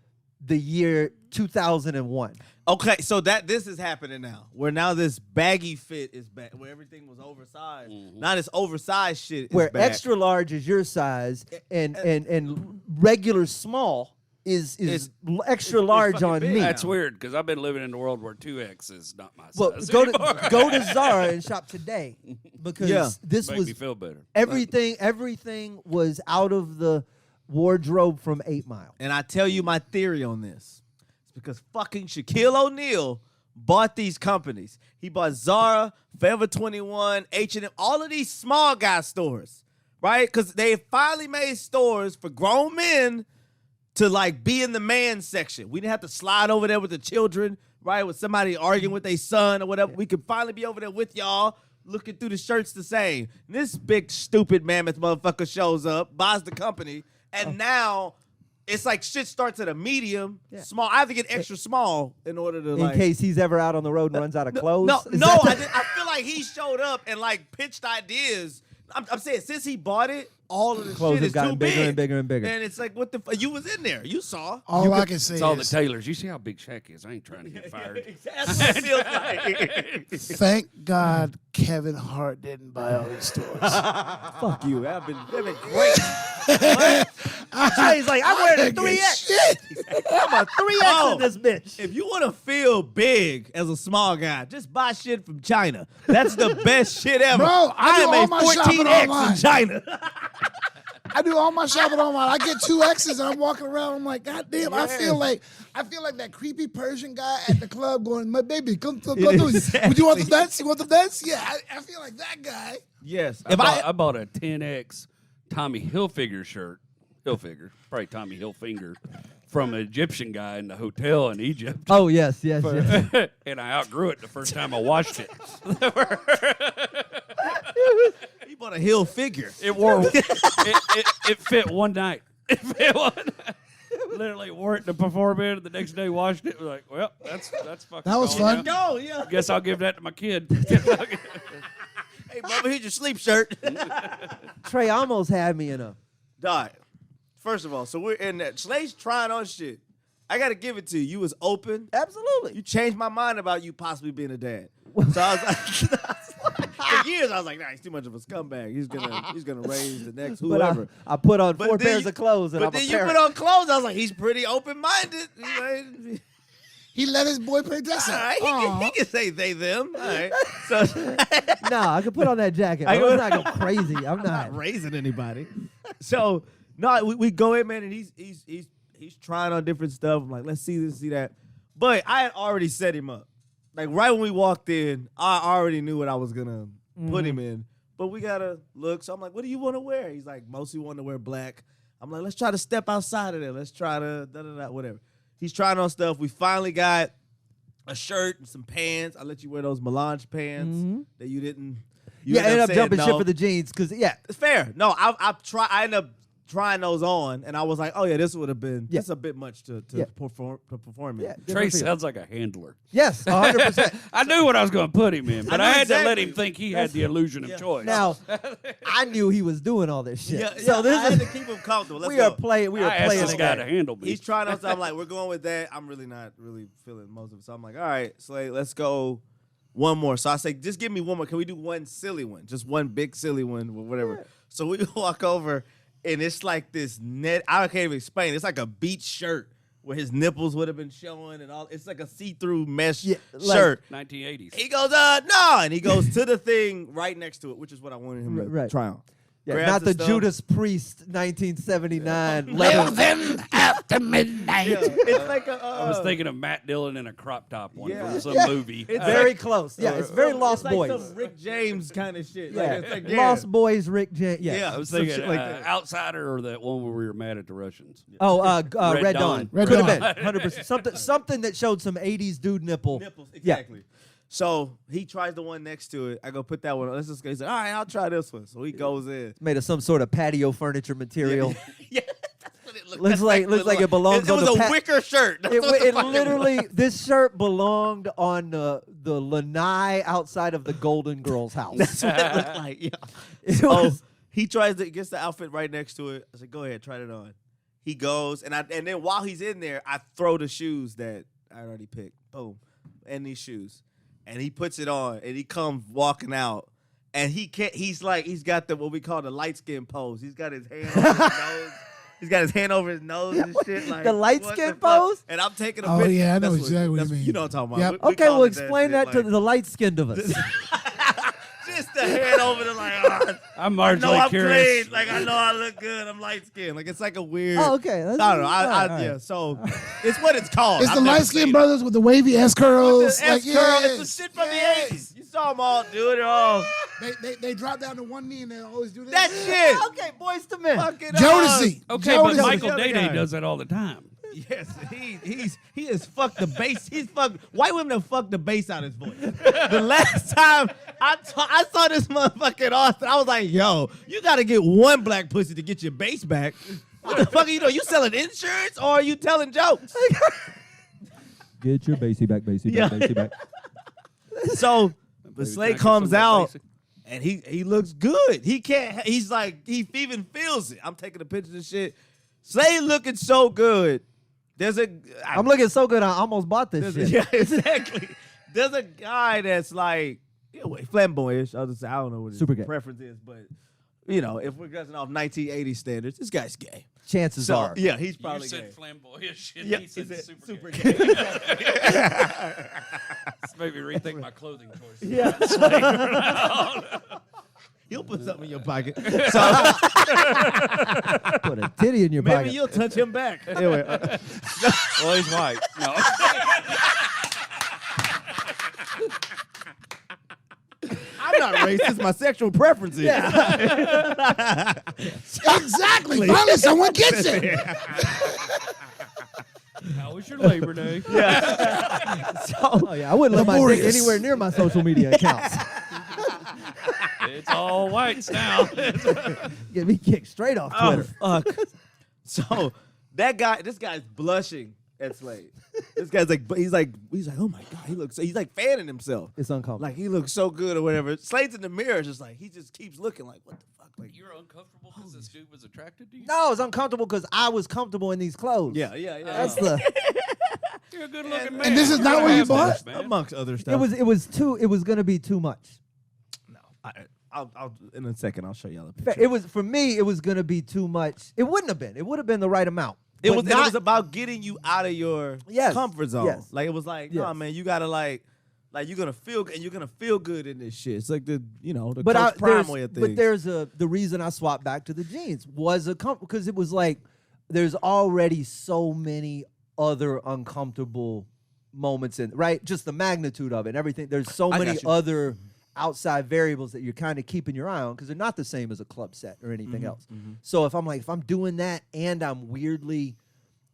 Speaker 2: the year 2001.
Speaker 3: Okay, so this is happening now. Where now this baggy fit is back. Where everything was oversized. Now this oversized shit is
Speaker 2: Where
Speaker 3: back.
Speaker 2: extra large is your size and regular small is extra large
Speaker 3: fucking
Speaker 2: on
Speaker 3: big.
Speaker 2: me.
Speaker 4: That's weird because I've been living in a world where 2X is not my
Speaker 2: Well,
Speaker 4: size
Speaker 2: go
Speaker 4: anymore.
Speaker 2: to Zara and shop today because
Speaker 3: Yeah.
Speaker 2: this
Speaker 4: Make
Speaker 2: was
Speaker 4: me feel better.
Speaker 2: everything was out of the wardrobe from 8 Mile.
Speaker 3: And I tell you my theory on this. It's because fucking Shaquille O'Neal bought these companies. He bought Zara, Forever 21, H&M, all of these small guy stores, right? Because they finally made stores for grown men to like be in the man section. We didn't have to slide over there with the children, right? With somebody arguing with their son or whatever. We could finally be over there with y'all, looking through the shirts the same. And this big stupid mammoth motherfucker shows up, buys the company, and now it's like shit starts at a medium, small. I have to get extra small in order to
Speaker 2: In case he's ever out on the road and runs out of clothes.
Speaker 3: No,
Speaker 2: Is
Speaker 3: no,
Speaker 2: that
Speaker 3: I feel like he showed up and like pitched ideas. I'm saying since he bought it, all of the
Speaker 2: Clothes
Speaker 3: shit
Speaker 2: have
Speaker 3: is
Speaker 2: gotten
Speaker 3: too
Speaker 2: bigger
Speaker 3: big
Speaker 2: and bigger and bigger.
Speaker 3: And it's like, what the? You was in there. You saw.
Speaker 1: All I can say
Speaker 4: It's all the
Speaker 1: is,
Speaker 4: Taylors. You see how big Shaq is? I ain't trying to get fired.
Speaker 3: That's what it feels like.
Speaker 1: thank God Kevin Hart didn't buy all these stores.
Speaker 3: Fuck you. They've been great.
Speaker 2: Trey's like, I'm wearing a
Speaker 1: Nigga,
Speaker 2: 3X.
Speaker 1: shit.
Speaker 2: I'm a 3X
Speaker 3: Oh.
Speaker 2: in this bitch.
Speaker 3: If you want to feel big as a small guy, just buy shit from China. That's the best shit ever.
Speaker 1: Bro, I do
Speaker 3: am
Speaker 1: all
Speaker 3: a
Speaker 1: my shopping
Speaker 3: 14X
Speaker 1: online.
Speaker 3: in China.
Speaker 1: I do all my shopping online. I get 2 X's and I'm walking around. I'm like, God damn, I feel like that creepy Persian guy at the club going, my baby, come do it.
Speaker 3: Exactly.
Speaker 1: Would you want the dance? You want the dance? Yeah, I feel like that guy.
Speaker 3: Yes.
Speaker 4: I bought a 10X Tommy Hilfiger shirt. Hilfiger, probably Tommy Hilfiger, from an Egyptian guy in the hotel in Egypt.
Speaker 2: Oh, yes.
Speaker 4: And I outgrew it the first time I washed it.
Speaker 3: He bought a heel figure.
Speaker 4: It wore. It fit one night. It fit one night. Literally wore it to perform in. The next day washed it. Like, well, that's fucking.
Speaker 1: That was
Speaker 4: gone
Speaker 1: fun.
Speaker 4: now.
Speaker 3: Go, yeah.
Speaker 4: Guess I'll give that to my kid.
Speaker 3: Hey, Bubba, here's your sleep shirt.
Speaker 2: Trey almost had me in a.
Speaker 3: Dog. First of all, so we're in that. Slade's trying on shit. I got to give it to you. You was open.
Speaker 2: Absolutely.
Speaker 3: You changed my mind about you possibly being a dad. So I was like, for years I was like, nah, he's too much of a scumbag. He's gonna raise the next
Speaker 2: But
Speaker 3: whoever.
Speaker 2: I put on
Speaker 3: But
Speaker 2: 4
Speaker 3: then
Speaker 2: pairs
Speaker 3: you-
Speaker 2: of clothes and
Speaker 3: But
Speaker 2: I'm a
Speaker 3: then you
Speaker 2: parent.
Speaker 3: put on clothes. I was like, he's pretty open minded.
Speaker 1: He let his boy play dress
Speaker 3: All
Speaker 1: up.
Speaker 3: right, he can say they them. All right, so
Speaker 2: No, I could put on that jacket.
Speaker 3: I
Speaker 2: I
Speaker 3: go-
Speaker 2: am not go crazy. I'm
Speaker 3: I'm
Speaker 2: not.
Speaker 3: not raising anybody. So no, we go in, man, and he's trying on different stuff. I'm like, let's see this, see that. But I had already set him up. Like right when we walked in, I already knew what I was gonna put him in. But we gotta look. So I'm like, what do you want to wear? He's like, mostly want to wear black. I'm like, let's try to step outside of there. Let's try to whatever. He's trying on stuff. We finally got a shirt and some pants. I let you wear those melange pants that you didn't. You
Speaker 2: Yeah, I ended up
Speaker 3: saying
Speaker 2: jumping
Speaker 3: no.
Speaker 2: shit for the jeans because,
Speaker 3: It's fair. No, I ended up trying those on, and I was like, oh yeah, this would have been
Speaker 2: Yeah.
Speaker 3: this a bit much to
Speaker 2: Yeah.
Speaker 3: perform in.
Speaker 2: yeah.
Speaker 4: Trey sounds like a handler.
Speaker 2: Yes, 100%.
Speaker 4: I knew what I was going to put him in, but
Speaker 3: I
Speaker 4: I,
Speaker 3: knew
Speaker 4: had to let
Speaker 3: exactly.
Speaker 4: him think he had the illusion of choice.
Speaker 2: Now, I knew he was doing all this shit.
Speaker 3: Yeah,
Speaker 2: So
Speaker 3: I
Speaker 2: this
Speaker 3: had
Speaker 2: is
Speaker 3: to keep him comfortable. Let's
Speaker 2: we
Speaker 3: go.
Speaker 2: are playing. We are
Speaker 4: I asked
Speaker 2: playing
Speaker 4: this
Speaker 2: the
Speaker 4: guy
Speaker 2: game.
Speaker 4: to handle me.
Speaker 3: He's trying on stuff. I'm like, we're going with that. I'm really not feeling most of it. So I'm like, all right, Slade, let's go one more. So I say, just give me one more. Can we do one silly one? Just one big silly one or whatever. So we walk over, and it's like this net. I can't even explain. It's like a beach shirt where his nipples would have been showing and all. It's like a see-through mesh
Speaker 2: Yeah, like-
Speaker 3: shirt.
Speaker 4: 1980s.
Speaker 3: He goes, no. And he goes to the thing right next to it, which is what I wanted him to
Speaker 2: Right.
Speaker 3: try on.
Speaker 2: Yeah,
Speaker 3: Grabs
Speaker 2: not the
Speaker 3: stuff.
Speaker 2: Judas Priest 1979
Speaker 1: Live
Speaker 2: leather.
Speaker 1: them after midnight.
Speaker 3: Yeah, it's like a.
Speaker 4: I was thinking of Matt Dillon in a crop top one
Speaker 3: Yeah.
Speaker 4: from some
Speaker 2: Yeah.
Speaker 4: movie.
Speaker 3: It's
Speaker 2: Very
Speaker 3: like-
Speaker 2: close. Yeah, it's very Lost
Speaker 3: it's like
Speaker 2: Boys.
Speaker 3: some Rick James kind of shit.
Speaker 2: Yeah,
Speaker 3: Like, it's like,
Speaker 2: Lost Boys, Rick James. Yeah.
Speaker 3: Yeah.
Speaker 4: I was
Speaker 3: some
Speaker 4: thinking
Speaker 3: shit like that.
Speaker 4: Outsider or that one where we were mad at the Russians.
Speaker 2: Oh,
Speaker 4: Red
Speaker 2: Red
Speaker 4: Dawn.
Speaker 2: Dawn.
Speaker 1: Red
Speaker 2: Could have
Speaker 1: Dawn.
Speaker 2: been 100%. Something that showed some 80s dude nipple.
Speaker 3: Nipples,
Speaker 2: Yeah.
Speaker 3: exactly. So he tries the one next to it. I go put that one on. Let's just go. He's like, all right, I'll try this one. So he goes in.
Speaker 2: Made of some sort of patio furniture material.
Speaker 3: Yeah, that's what it looked
Speaker 2: Looks like it belongs
Speaker 3: it
Speaker 2: on
Speaker 3: was
Speaker 2: the
Speaker 3: a wicker shirt. That's
Speaker 2: It,
Speaker 3: what the
Speaker 2: it
Speaker 3: fuck
Speaker 2: literally,
Speaker 3: was.
Speaker 2: this shirt belonged on the lanai outside of the Golden Girls house.
Speaker 3: That's what it looked like. Yeah.
Speaker 2: It
Speaker 3: So
Speaker 2: was-
Speaker 3: he gets the outfit right next to it. I said, go ahead, try it on. He goes, and then while he's in there, I throw the shoes that I already picked. Boom. And these shoes. And he puts it on, and he comes walking out. And he's got what we call the light skin pose. He's got his hand over his nose. He's got his hand over his nose and shit. Like
Speaker 2: The light
Speaker 3: what
Speaker 2: skin
Speaker 3: the fuck?
Speaker 2: pose?
Speaker 3: And I'm taking a
Speaker 1: Oh,
Speaker 3: picture.
Speaker 1: yeah, I know
Speaker 3: That's
Speaker 1: exactly what you
Speaker 3: that's-
Speaker 1: mean.
Speaker 3: You know what I'm talking about.
Speaker 1: Yep.
Speaker 3: We
Speaker 2: Okay,
Speaker 3: call
Speaker 2: well,
Speaker 3: it
Speaker 2: explain that
Speaker 3: shit,
Speaker 2: to
Speaker 3: like-
Speaker 2: the light-skinned of us.
Speaker 3: Just the hand over the like,
Speaker 4: I'm
Speaker 3: I know
Speaker 4: marginally
Speaker 3: I'm
Speaker 4: curious.
Speaker 3: clean. Like I know I look good. I'm light skinned. Like it's like a weird.
Speaker 2: Oh, okay. That's,
Speaker 3: I don't know.
Speaker 2: all right.
Speaker 3: Yeah. So it's what it's called.
Speaker 1: It's
Speaker 3: I've
Speaker 1: the
Speaker 3: never
Speaker 1: light skinned
Speaker 3: seen it.
Speaker 1: brothers with the wavy S curls.
Speaker 3: With the S curl.
Speaker 1: yes,
Speaker 3: It's the shit from
Speaker 1: yes.
Speaker 3: the 80s. You saw them all do it all.
Speaker 1: They drop down to one knee and they always do this.
Speaker 3: That shit.
Speaker 2: Okay, boys to men.
Speaker 3: Fucking
Speaker 1: Jodeci.
Speaker 4: Okay,
Speaker 1: Jodeci.
Speaker 4: but Michael
Speaker 3: the other
Speaker 4: Day
Speaker 3: guy.
Speaker 4: does that all the time.
Speaker 3: Yes, he has fucked the bass. He's fucked white women have fucked the bass out of his voice. The last time I saw this motherfucker in Austin, I was like, yo, you gotta get one black pussy to get your bass back. What the fuck are you doing? You selling insurance or are you telling jokes?
Speaker 2: Get your bassy back, bassy
Speaker 3: Yeah.
Speaker 2: back, bassy back.
Speaker 3: So the
Speaker 4: Maybe
Speaker 3: Slade
Speaker 4: can I
Speaker 3: comes
Speaker 4: get some
Speaker 3: out
Speaker 4: basic?
Speaker 3: and he looks good. He can't. He's like he even feels it. I'm taking the pictures and shit. Slade looking so good. There's a.
Speaker 2: I'm looking so good, I almost bought this shit.
Speaker 3: Yeah, exactly. There's a guy that's like flamboyant. I don't know what his
Speaker 2: Super gay.
Speaker 3: preference is, but you know, if we're dressing off 1980 standards, this guy's gay.
Speaker 2: Chances
Speaker 3: So
Speaker 2: are.
Speaker 3: yeah, he's
Speaker 4: You
Speaker 3: probably
Speaker 4: said
Speaker 3: gay.
Speaker 4: flamboyant shit.
Speaker 3: Yeah,
Speaker 4: He said super
Speaker 3: gay.
Speaker 4: gay. This made me rethink my clothing choices.
Speaker 2: Yeah.
Speaker 5: He'll put something in your pocket.
Speaker 2: Put a titty in your
Speaker 3: Maybe
Speaker 2: pocket.
Speaker 3: you'll touch him back. Anyway,
Speaker 4: Well, he's white. No.
Speaker 5: I'm not racist. My sexual preferences.
Speaker 1: Exactly. Finally, someone gets it.
Speaker 4: How was your Labor Day?
Speaker 2: Oh yeah, I wouldn't let my dick
Speaker 1: Laborious.
Speaker 2: anywhere near my social media accounts.
Speaker 4: It's all whites now.
Speaker 2: Get me kicked straight off Twitter.
Speaker 3: oh fuck. So this guy's blushing at Slade. This guy's like, he's like, oh my god, he's like fanning himself.
Speaker 2: It's uncomfortable.
Speaker 3: Like he looks so good or whatever. Slade's in the mirror, just like he just keeps looking like, what the fuck? Like,
Speaker 4: You're uncomfortable because this dude was attracted to you?
Speaker 2: No, it's uncomfortable because I was comfortable in these clothes.
Speaker 3: yeah.
Speaker 2: That's the.
Speaker 4: You're a good looking man.
Speaker 1: And this is not what you bought?
Speaker 5: Amongst other stuff.
Speaker 2: It was gonna be too much.
Speaker 3: I'll in a second I'll show y'all the picture.
Speaker 2: It was for me. It was gonna be too much. It wouldn't have been. It would have been the right amount.
Speaker 3: It
Speaker 2: But
Speaker 3: was
Speaker 2: not-
Speaker 3: about getting you out of your
Speaker 2: Yes.
Speaker 3: comfort zone.
Speaker 2: Yes.
Speaker 3: Like it was like, no
Speaker 2: Yes.
Speaker 3: man, you gotta like you're gonna feel good in this shit. It's like the
Speaker 2: But
Speaker 3: Coach Prime
Speaker 2: there's,
Speaker 3: way of things.
Speaker 2: but there's the reason I swapped back to the jeans was because it was like there's already so many other uncomfortable moments in right, just the magnitude of it and everything. There's so
Speaker 3: I
Speaker 2: many
Speaker 3: got you.
Speaker 2: other outside variables that you're kind of keeping your eye on because they're not the same as a club set or anything else. So if I'm doing that and I'm weirdly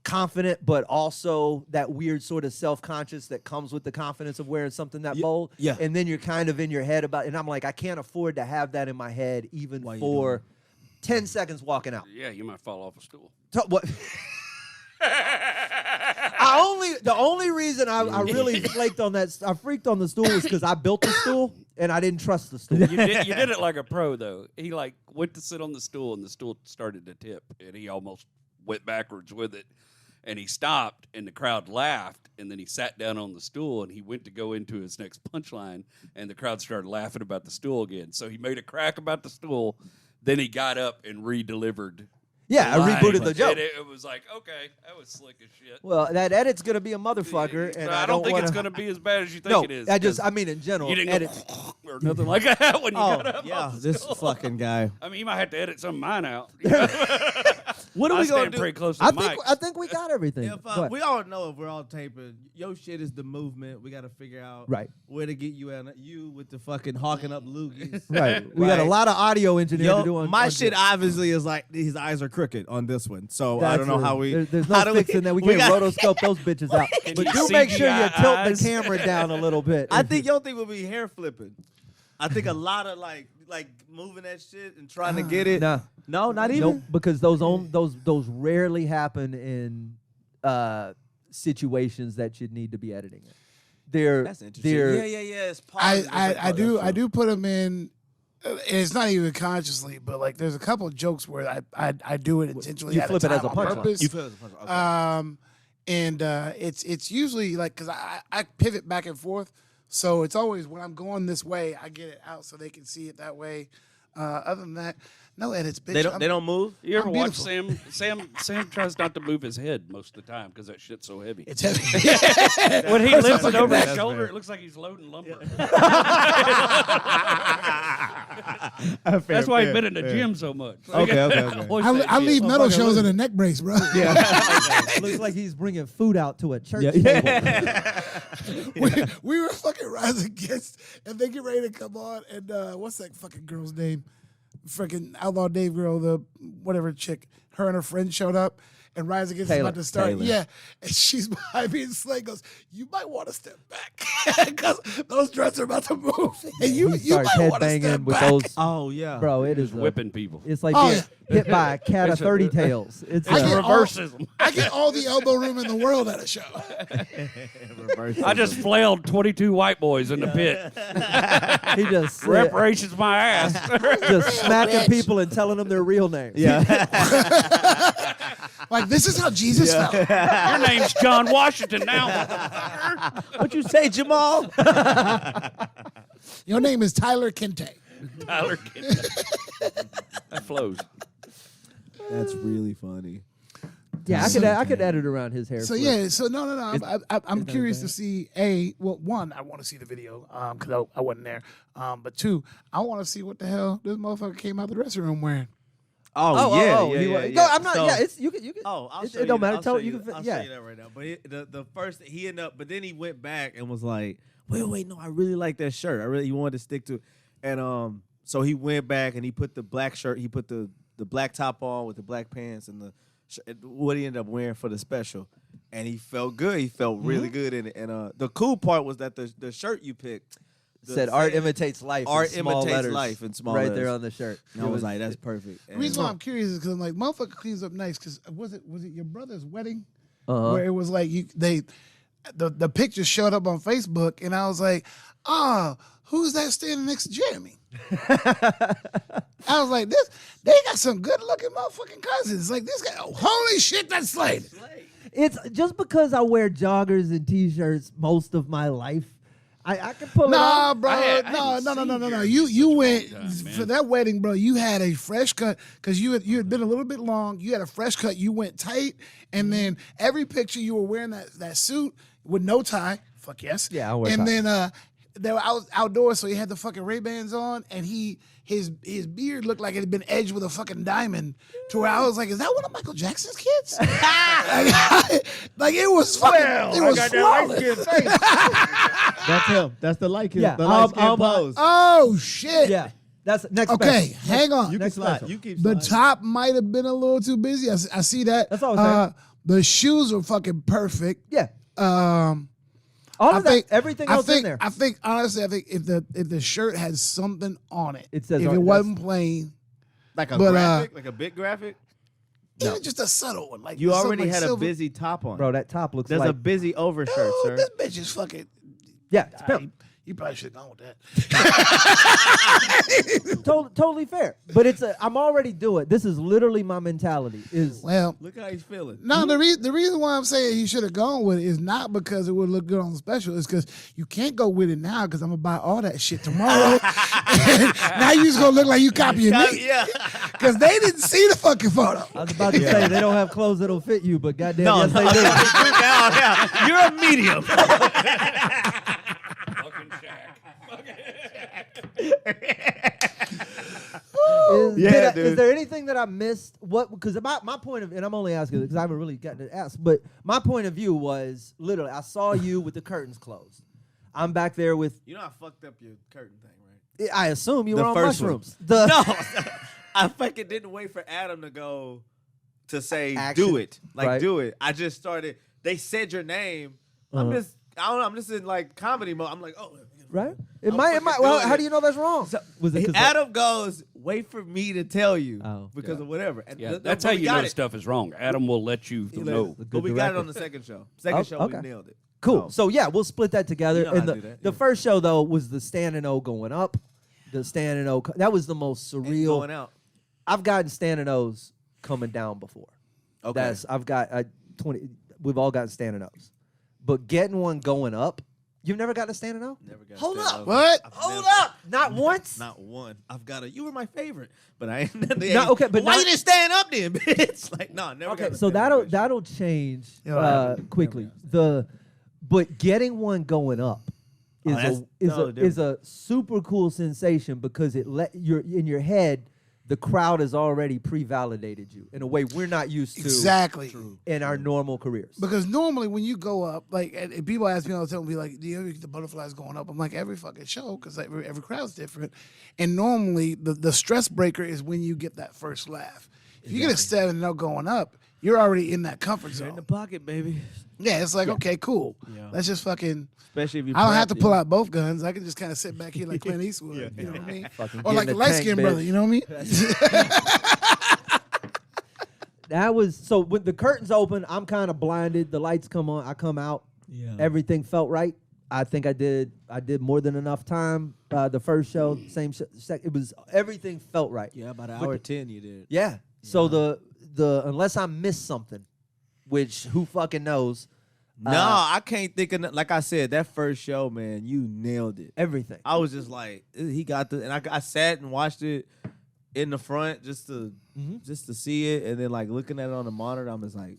Speaker 2: confident, but also that weird sort of self-conscious that comes with the confidence of wearing something that bold.
Speaker 3: yeah.
Speaker 2: And then you're kind of in your head about, and I'm like, I can't afford to have that in my head even
Speaker 3: While you're
Speaker 2: for 10 seconds walking out.
Speaker 4: Yeah, you might fall off a stool.
Speaker 2: What? The only reason I really flaked on that, I freaked on the stool was because I built the stool and I didn't trust the stool.
Speaker 4: You did it like a pro, though. He like went to sit on the stool, and the stool started to tip, and he almost went backwards with it. And he stopped, and the crowd laughed, and then he sat down on the stool, and he went to go into his next punchline, and the crowd started laughing about the stool again. So he made a crack about the stool, then he got up and re-delivered.
Speaker 2: Yeah, I
Speaker 4: line.
Speaker 2: rebooted the joke.
Speaker 4: And it was like, okay, that was slick as shit.
Speaker 2: Well, that edit's going to be a motherfucker. And
Speaker 4: I don't think
Speaker 2: wanna,
Speaker 4: it's going to be as bad as you think
Speaker 2: No,
Speaker 4: it is.
Speaker 2: I mean, in general,
Speaker 4: you didn't
Speaker 2: edit.
Speaker 4: go or nothing like that when you got up.
Speaker 3: yeah,
Speaker 4: off the
Speaker 3: this
Speaker 4: stool.
Speaker 3: fucking guy.
Speaker 4: I mean, you might have to edit some of mine out.
Speaker 3: What are
Speaker 4: I
Speaker 3: we gonna
Speaker 4: stand
Speaker 3: do?
Speaker 4: pretty close to
Speaker 2: I
Speaker 4: the mic.
Speaker 2: think we got everything.
Speaker 3: If,
Speaker 2: Go ahead.
Speaker 3: we all know if we're all taping, your shit is the movement. We got to figure out
Speaker 2: Right.
Speaker 3: where to get you at. You with the fucking hawking up loogies.
Speaker 2: Right. We got a lot of audio engineering to do on
Speaker 3: my
Speaker 2: on
Speaker 3: shit
Speaker 2: this.
Speaker 3: obviously is like his eyes are crooked on this one, so I
Speaker 2: That's
Speaker 3: don't know
Speaker 2: it.
Speaker 3: how we.
Speaker 2: There's
Speaker 3: how
Speaker 2: no
Speaker 3: do
Speaker 2: fixing that. We
Speaker 3: we
Speaker 2: can't
Speaker 3: got-
Speaker 2: rotoscope those bitches out. But
Speaker 4: you
Speaker 2: do make sure you
Speaker 4: CGI
Speaker 2: tilt
Speaker 4: eyes?
Speaker 2: the camera down a little bit.
Speaker 3: I think your thing would be hair flipping. I think a lot of like moving that shit and trying to get it.
Speaker 2: Nah.
Speaker 3: No, not even.
Speaker 2: Nope, because those rarely happen in situations that you'd need to be editing it.
Speaker 3: That's interesting. Yeah. It's
Speaker 1: I do put them in. And it's not even consciously, but like there's a couple of jokes where I do it intentionally.
Speaker 2: You
Speaker 1: at
Speaker 2: flip
Speaker 1: a
Speaker 2: it as
Speaker 1: time
Speaker 2: a
Speaker 1: on
Speaker 2: punchline.
Speaker 1: purpose.
Speaker 3: You feel it as a punchline. Okay.
Speaker 1: And it's usually like because I pivot back and forth, so it's always when I'm going this way, I get it out so they can see it that way. Other than that, no edits, bitch.
Speaker 3: They don't move.
Speaker 4: You ever
Speaker 1: I'm
Speaker 4: watch
Speaker 1: beautiful.
Speaker 4: Sam tries not to move his head most of the time because that shit's so heavy.
Speaker 1: It's heavy.
Speaker 4: When he lifts it over his
Speaker 3: That's
Speaker 4: shoulder,
Speaker 3: fair.
Speaker 4: it looks like he's loading lumber.
Speaker 5: Fair,
Speaker 4: That's why he's
Speaker 5: fair,
Speaker 4: been in the
Speaker 5: fair.
Speaker 4: gym so much.
Speaker 5: Okay.
Speaker 1: I leave metal shows in a neck brace, bro.
Speaker 2: Looks like he's bringing food out to a church
Speaker 5: Yeah.
Speaker 2: table.
Speaker 1: we were fucking Rise Against, and they get ready to come on, and what's that fucking girl's name? Freaking Outlaw Dave girl, the whatever chick. Her and her friend showed up, and Rise Against is
Speaker 2: Taylor.
Speaker 1: about to start.
Speaker 3: Taylor.
Speaker 1: Yeah, and she's behind me, and Slade goes, "You might want to step back because those dreads are about to move, and you
Speaker 2: Starts
Speaker 1: might want to
Speaker 2: headbanging
Speaker 1: step
Speaker 2: with
Speaker 1: back."
Speaker 2: those.
Speaker 3: Oh yeah,
Speaker 2: Bro, it is
Speaker 4: Whipping people.
Speaker 2: It's like
Speaker 1: Oh,
Speaker 2: being hit by a cat of 30 tails. It's
Speaker 1: I get all-
Speaker 4: Reversism.
Speaker 1: I get all the elbow room in the world at a show.
Speaker 4: I just flailed 22 white boys in the pit.
Speaker 2: he just
Speaker 4: Reparations my ass.
Speaker 2: just smacking people and telling them their real names.
Speaker 3: yeah.
Speaker 1: Like this is how Jesus felt.
Speaker 4: Your name's John Washington now, motherfucker.
Speaker 3: What you say, Jamal?
Speaker 1: Your name is Tyler Kente.
Speaker 4: Tyler Kidd. That flows.
Speaker 3: That's really funny.
Speaker 2: Yeah, I could edit around his hair.
Speaker 1: So
Speaker 2: flip.
Speaker 1: yeah, so no. I'm curious to see one. I want to see the video because I wasn't there. But two, I want to see what the hell this motherfucker came out the dressing room wearing.
Speaker 2: No, I'm not.
Speaker 3: So-
Speaker 2: yeah, it's you can.
Speaker 3: Oh, I'll
Speaker 2: it
Speaker 3: show you.
Speaker 2: don't matter.
Speaker 3: I'll
Speaker 2: Tell
Speaker 3: show
Speaker 2: you can.
Speaker 3: I'll
Speaker 2: Yeah.
Speaker 3: show you that right now. But the first he ended up, but then he went back and was like, wait, no, I really like that shirt. He wanted to stick to it, and so he went back and he put the black shirt, he put the black top on with the black pants and the what he ended up wearing for the special, and he felt good. He felt really good in it. And the cool part was that the shirt you picked
Speaker 2: Said art imitates life.
Speaker 3: Art
Speaker 2: in small
Speaker 3: imitates
Speaker 2: letters,
Speaker 3: life in small
Speaker 2: right
Speaker 3: letters.
Speaker 2: there on the shirt.
Speaker 3: And I was like, that's perfect.
Speaker 1: The reason why I'm curious is because I'm like, motherfucker cleans up nice. Because was it your brother's wedding
Speaker 2: Uh-huh.
Speaker 1: where it was like the picture showed up on Facebook, and I was like, who's that standing next to Jeremy? I was like, they got some good looking motherfucking cousins. Like this guy, holy shit, that's Slade.
Speaker 2: It's just because I wear joggers and t-shirts most of my life. I can pull it
Speaker 1: Nah,
Speaker 2: off.
Speaker 1: bro. No. You went
Speaker 4: man.
Speaker 1: for that wedding, bro. You had a fresh cut because you had been a little bit long. You had a fresh cut. You went tight, and then every picture you were wearing that suit with no tie. Fuck yes.
Speaker 2: Yeah, I wear
Speaker 1: And
Speaker 2: ties.
Speaker 1: then I was outdoors, so he had the fucking Ray-Bans on, and his beard looked like it had been edged with a fucking diamond. To where I was like, is that one of Michael Jackson's kids? like it was fucking. It was flawless.
Speaker 5: That's him. That's the light
Speaker 2: Yeah,
Speaker 5: the light skin pose.
Speaker 1: Oh shit.
Speaker 2: Yeah, that's next.
Speaker 1: Okay,
Speaker 2: special.
Speaker 1: hang on.
Speaker 5: You can
Speaker 2: Next
Speaker 5: slide.
Speaker 2: special.
Speaker 5: You keep
Speaker 1: The
Speaker 5: sliding.
Speaker 1: top might have been a little too busy. I see that.
Speaker 2: That's all I'm saying.
Speaker 1: The shoes were fucking perfect.
Speaker 2: Yeah,
Speaker 1: Um,
Speaker 2: all
Speaker 1: I
Speaker 2: of that,
Speaker 1: think
Speaker 2: everything
Speaker 1: I
Speaker 2: else
Speaker 1: think,
Speaker 2: in there.
Speaker 1: I think honestly, I think if the shirt had something on it,
Speaker 2: It says
Speaker 1: if
Speaker 2: art-
Speaker 1: it wasn't plain,
Speaker 3: like a
Speaker 1: but,
Speaker 3: graphic, like a big graphic.
Speaker 1: even just a subtle one, like
Speaker 3: You
Speaker 1: something
Speaker 3: already
Speaker 1: like
Speaker 3: had a
Speaker 1: silver.
Speaker 3: busy top on.
Speaker 2: Bro, that top looks
Speaker 3: There's
Speaker 2: like
Speaker 3: a busy overshirt,
Speaker 1: Dude,
Speaker 3: sir.
Speaker 1: this bitch is fucking.
Speaker 2: yeah, it's pimp.
Speaker 1: You probably should have gone with that.
Speaker 2: Totally fair. But I'm already doing. This is literally my mentality. Is
Speaker 1: Well,
Speaker 3: Look how he's feeling.
Speaker 1: no, the reason why I'm saying he should have gone with it is not because it would look good on the special. It's because you can't go with it now because I'm gonna buy all that shit tomorrow. And now you just gonna look like you copying me.
Speaker 3: Yeah.
Speaker 1: Because they didn't see the fucking photo.
Speaker 2: I was about to say they don't have clothes that'll fit you, but goddamn,
Speaker 3: No,
Speaker 2: yes
Speaker 3: no,
Speaker 2: they do.
Speaker 3: yeah. You're a medium.
Speaker 4: Fucking Shaq.
Speaker 2: Is there anything that I missed? Because my point of, and I'm only asking because I haven't really gotten to ask, but my point of view was literally I saw you with the curtains closed. I'm back there with.
Speaker 3: You know I fucked up your curtain thing, right?
Speaker 2: I assume you
Speaker 3: The
Speaker 2: were on
Speaker 3: first one.
Speaker 2: mushrooms. The
Speaker 3: No, I fucking didn't wait for Adam to go to say
Speaker 2: Action.
Speaker 3: do it, like
Speaker 2: Right.
Speaker 3: do it. I just started. They said your name. I don't know. I'm just in like comedy mode. I'm like, oh,
Speaker 2: right? It
Speaker 3: I'm
Speaker 2: might.
Speaker 3: fucking
Speaker 2: Well,
Speaker 3: doing
Speaker 2: how
Speaker 3: it.
Speaker 2: do you know that's wrong? Was it 'cause
Speaker 3: Adam goes, wait for me to tell you
Speaker 2: Oh,
Speaker 3: because of whatever. And
Speaker 4: Yeah,
Speaker 3: th-
Speaker 4: that's
Speaker 3: but
Speaker 4: how
Speaker 3: we
Speaker 4: you
Speaker 3: got
Speaker 4: know
Speaker 3: it.
Speaker 4: stuff is wrong. Adam will let you
Speaker 3: He
Speaker 4: know.
Speaker 3: let-
Speaker 2: good
Speaker 3: But we got
Speaker 2: director.
Speaker 3: it on the second show. Second show,
Speaker 2: okay.
Speaker 3: we nailed it.
Speaker 2: Cool. So yeah, we'll split that together.
Speaker 3: You know
Speaker 2: and
Speaker 3: how to do that,
Speaker 2: the
Speaker 3: yeah.
Speaker 2: first show though was the Stand O going up. The Stand O. That was the most
Speaker 3: And
Speaker 2: surreal.
Speaker 3: going out.
Speaker 2: I've gotten Stand O's coming down before.
Speaker 3: Okay.
Speaker 2: I've got 20. We've all gotten Stand O's, but getting one going up. You've never got a Stand O?
Speaker 3: Never got
Speaker 2: Hold
Speaker 3: stand
Speaker 2: up.
Speaker 3: up.
Speaker 1: What?
Speaker 3: I've
Speaker 2: Hold
Speaker 3: never-
Speaker 2: up! Not once.
Speaker 3: Not one. I've got a. You were my favorite, but I ain't.
Speaker 2: okay, but
Speaker 3: why
Speaker 2: not-
Speaker 3: you didn't stand up then, bitch? Like, no, never.
Speaker 2: Okay,
Speaker 3: got a
Speaker 2: so
Speaker 3: stand up, bitch.
Speaker 2: that'll change
Speaker 1: Yeah, I haven't.
Speaker 2: quickly. But getting one going up is
Speaker 3: that's
Speaker 2: is a super cool sensation because it let you're in your head. The crowd has already pre-validated you in a way we're not used to
Speaker 1: Exactly.
Speaker 2: in our normal careers.
Speaker 1: Because normally when you go up, like, and people ask me all the time, be like, "Do you ever get the butterflies going up?" I'm like, every fucking show, because every crowd's different. And normally the stress breaker is when you get that first laugh. If you get a 7-0 going up, you're already in that comfort
Speaker 3: You're in the
Speaker 1: zone.
Speaker 3: pocket, baby.
Speaker 1: Yeah, it's like, okay, cool.
Speaker 3: Yeah.
Speaker 1: Let's just fucking.
Speaker 3: Especially if you.
Speaker 1: I don't have to
Speaker 3: prep,
Speaker 1: pull
Speaker 3: yeah.
Speaker 1: out both guns. I can just kind of sit back here like Clint Eastwood. You know what I mean?
Speaker 2: Fucking
Speaker 1: Or
Speaker 2: get
Speaker 1: like
Speaker 2: in
Speaker 1: the
Speaker 2: the
Speaker 1: light
Speaker 2: tank,
Speaker 1: skinned
Speaker 2: bitch.
Speaker 1: brother. You know what I mean?
Speaker 2: That was so when the curtains open, I'm kind of blinded. The lights come on, I come out.
Speaker 3: Yeah.
Speaker 2: Everything felt right. I think I did more than enough time. The first show, same it was everything felt right.
Speaker 3: Yeah, about an hour 10 you did.
Speaker 2: Yeah. So the unless I missed something, which who fucking knows?
Speaker 3: No, I can't think of like I said, that first show, man, you nailed it.
Speaker 2: Everything.
Speaker 3: I was just like, he got the, and I sat and watched it, in the front just to see it, and then like looking at it on the monitor, I'm just like,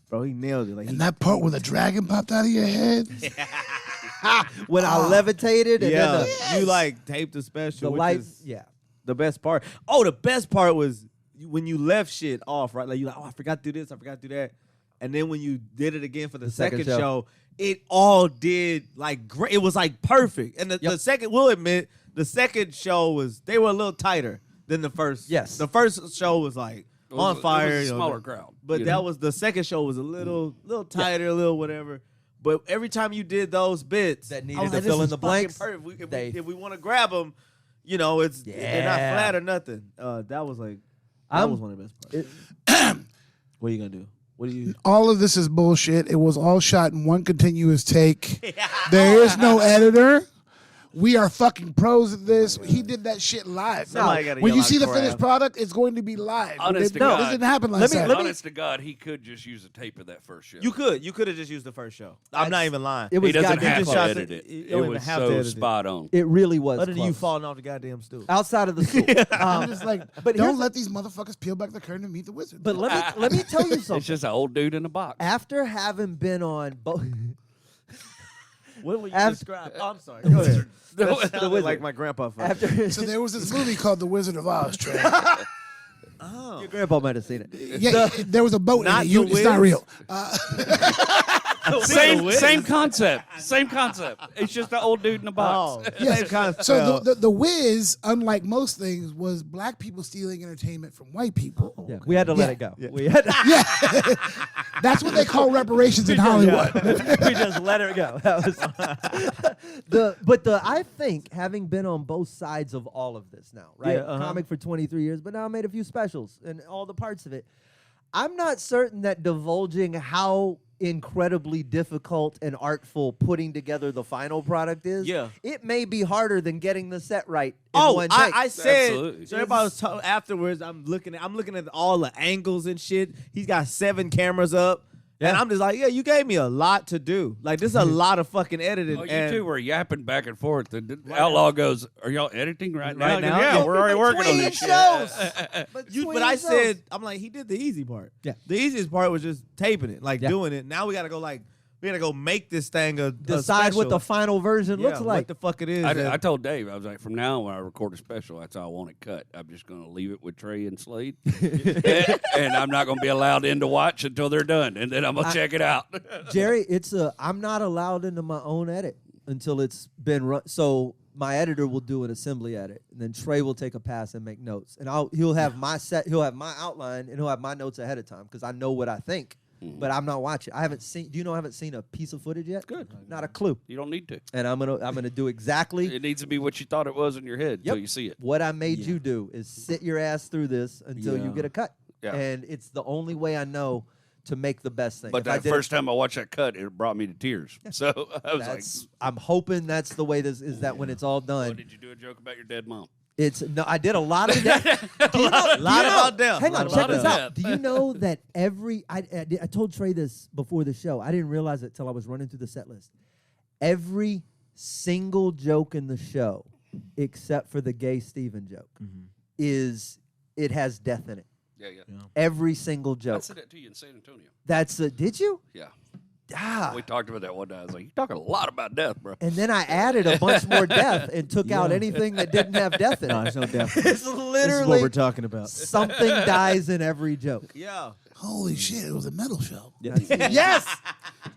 Speaker 3: bro, he nailed it. Like,
Speaker 1: And that part where the dragon popped out of your head.
Speaker 2: When I levitated and then
Speaker 3: you like taped the special,
Speaker 2: the
Speaker 3: which
Speaker 2: lights.
Speaker 3: is
Speaker 2: Yeah.
Speaker 3: the best part. Oh, the best part was when you left shit off, right? Like you like, oh, I forgot to do this, I forgot to do that, and then when you did it again for the second show, it all did like great. It was like perfect. And the second, we'll admit, the second show they were a little tighter than the first.
Speaker 2: Yes.
Speaker 3: The first show was like on fire.
Speaker 4: It was a
Speaker 3: you know,
Speaker 4: smaller crowd.
Speaker 3: But that was the second show was a little tighter, a little whatever. But every time you did those bits
Speaker 2: That
Speaker 3: I
Speaker 2: needed
Speaker 3: was
Speaker 2: to
Speaker 3: like,
Speaker 2: fill
Speaker 3: this
Speaker 2: in
Speaker 3: is
Speaker 2: the
Speaker 3: fucking
Speaker 2: blanks,
Speaker 3: perfect.
Speaker 2: they-
Speaker 3: If we want to grab them, you know, they're not flat or nothing. That was like that was one of the best parts. What are you gonna do? What do you?
Speaker 1: All of this is bullshit. It was all shot in one continuous take. There is no editor. We are fucking pros at this. He did that shit live.
Speaker 3: Somebody gotta
Speaker 1: When
Speaker 3: yell
Speaker 1: you
Speaker 3: out
Speaker 1: see the
Speaker 3: crap.
Speaker 1: finished product, it's going to be live.
Speaker 4: Honest to
Speaker 1: No,
Speaker 4: God.
Speaker 1: this didn't happen last time.
Speaker 4: Honest to God, he could just use a tape of that first show.
Speaker 3: You could have just used the first show. I'm not even lying.
Speaker 2: It was
Speaker 4: He doesn't
Speaker 2: goddamn
Speaker 4: have
Speaker 3: just
Speaker 4: to
Speaker 3: shot
Speaker 4: edit
Speaker 3: the-
Speaker 4: it.
Speaker 3: you
Speaker 4: It
Speaker 3: don't even
Speaker 4: was
Speaker 3: have to
Speaker 4: so
Speaker 3: edit it.
Speaker 4: spot on.
Speaker 2: It really was.
Speaker 3: Other than you
Speaker 2: close.
Speaker 3: falling off the goddamn stool.
Speaker 2: Outside of the stool.
Speaker 1: I'm just like,
Speaker 2: but here's
Speaker 1: don't
Speaker 2: the-
Speaker 1: let these motherfuckers peel back the curtain and meet the wizard.
Speaker 2: But let me tell you something.
Speaker 4: It's just an old dude in a box.
Speaker 2: After having been on both.
Speaker 3: What would you
Speaker 2: After-
Speaker 3: describe? Oh, I'm sorry. Go ahead. That sounded
Speaker 2: wizard.
Speaker 3: like my grandpa.
Speaker 2: After
Speaker 1: So there was this movie called The Wizard of Oz, Trey.
Speaker 2: your grandpa might have seen it.
Speaker 1: Yeah, there was a boat
Speaker 3: Not
Speaker 1: in it.
Speaker 3: The
Speaker 1: It's not
Speaker 3: Wiz?
Speaker 1: real.
Speaker 4: Same concept. Same concept. It's just an old dude in a box.
Speaker 1: Yes.
Speaker 3: Same kind of
Speaker 1: So
Speaker 3: spell.
Speaker 1: the Wiz, unlike most things, was black people stealing entertainment from white people.
Speaker 2: Yeah, we had to let
Speaker 1: Yeah.
Speaker 2: it go. We had to,
Speaker 1: Yeah, that's what they call reparations in Hollywood.
Speaker 2: we just let it go. That was I think having been on both sides of all of this now, right?
Speaker 3: Yeah,
Speaker 2: Comic for 23 years, but now I made a few specials and all the parts of it. I'm not certain that divulging how incredibly difficult and artful putting together the final product is.
Speaker 3: Yeah.
Speaker 2: It may be harder than getting the set right in
Speaker 3: Oh,
Speaker 2: one take.
Speaker 3: I said.
Speaker 4: Absolutely.
Speaker 3: So everybody was talking afterwards. I'm looking at all the angles and shit. He's got 7 cameras up, and I'm just like, yeah, you gave me a lot to do. Like this is a lot of fucking editing.
Speaker 4: Oh, you
Speaker 3: and
Speaker 4: two were yapping back and forth. The Outlaw goes, "Are y'all editing right now?"
Speaker 3: Right now?
Speaker 4: Yeah,
Speaker 3: Yeah.
Speaker 4: we're already working on
Speaker 2: Between
Speaker 4: this shit.
Speaker 2: shows.
Speaker 3: But I said, I'm like, he did the easy part.
Speaker 2: Yeah.
Speaker 3: The easiest part was just taping it, like
Speaker 2: Yeah.
Speaker 3: doing it. Now we gotta go make this thing a
Speaker 2: decide what the
Speaker 3: special.
Speaker 2: final version looks
Speaker 3: Yeah,
Speaker 2: like.
Speaker 3: What the fuck it is?
Speaker 4: I told Dave, I was like, from now on, when I record a special, that's how I want it cut. I'm just going to leave it with Trey and Slade, and I'm not going to be allowed in to watch until they're done, and then I'm going to check it out.
Speaker 2: Jerry, I'm not allowed into my own edit until it's been run. So my editor will do an assembly edit, and then Trey will take a pass and make notes. And he'll have he'll have my outline, and he'll have my notes ahead of time because I know what I think. But I'm not watching. I haven't seen. Do you know I haven't seen a piece of footage yet?
Speaker 4: Good.
Speaker 2: Not a clue.
Speaker 4: You don't need to.
Speaker 2: And I'm gonna do exactly
Speaker 4: It needs to be what you thought it was in your head until you see it.
Speaker 2: what I made you do. Is sit your ass through this until you
Speaker 3: Yeah.
Speaker 2: get a cut.
Speaker 4: Yeah.
Speaker 2: And it's the only way I know to make the best thing.
Speaker 4: But
Speaker 2: If I
Speaker 4: that
Speaker 2: did it-
Speaker 4: first time I watched that cut, it brought me to tears. So I was
Speaker 2: that's,
Speaker 4: like,
Speaker 2: I'm hoping that's the way this is. That when it's all done,
Speaker 4: oh, did you do a joke about your dead mom?
Speaker 2: It's no. I did a lot of that.
Speaker 3: lot about death.
Speaker 2: Hang
Speaker 3: Lot
Speaker 2: on,
Speaker 3: about
Speaker 2: check this
Speaker 3: death.
Speaker 2: out. Do you know that I told Trey this before the show. I didn't realize it till I was running through the set list. Every single joke in the show, except for the gay Steven joke, it has death in it.
Speaker 4: Yeah.
Speaker 2: Every single
Speaker 4: I
Speaker 2: joke.
Speaker 4: said that to you in San Antonio.
Speaker 2: Did you?
Speaker 4: Yeah.
Speaker 2: Ah.
Speaker 4: We talked about that one day. I was like, you talking a lot about death, bro.
Speaker 2: And then I added a bunch more death and took out anything that didn't have death in
Speaker 3: No,
Speaker 2: it.
Speaker 3: there's no death.
Speaker 2: It's
Speaker 3: This is what
Speaker 2: literally
Speaker 3: we're talking about.
Speaker 2: something dies in every joke.
Speaker 3: Yeah.
Speaker 1: Holy shit! It was a metal show.
Speaker 2: Yes.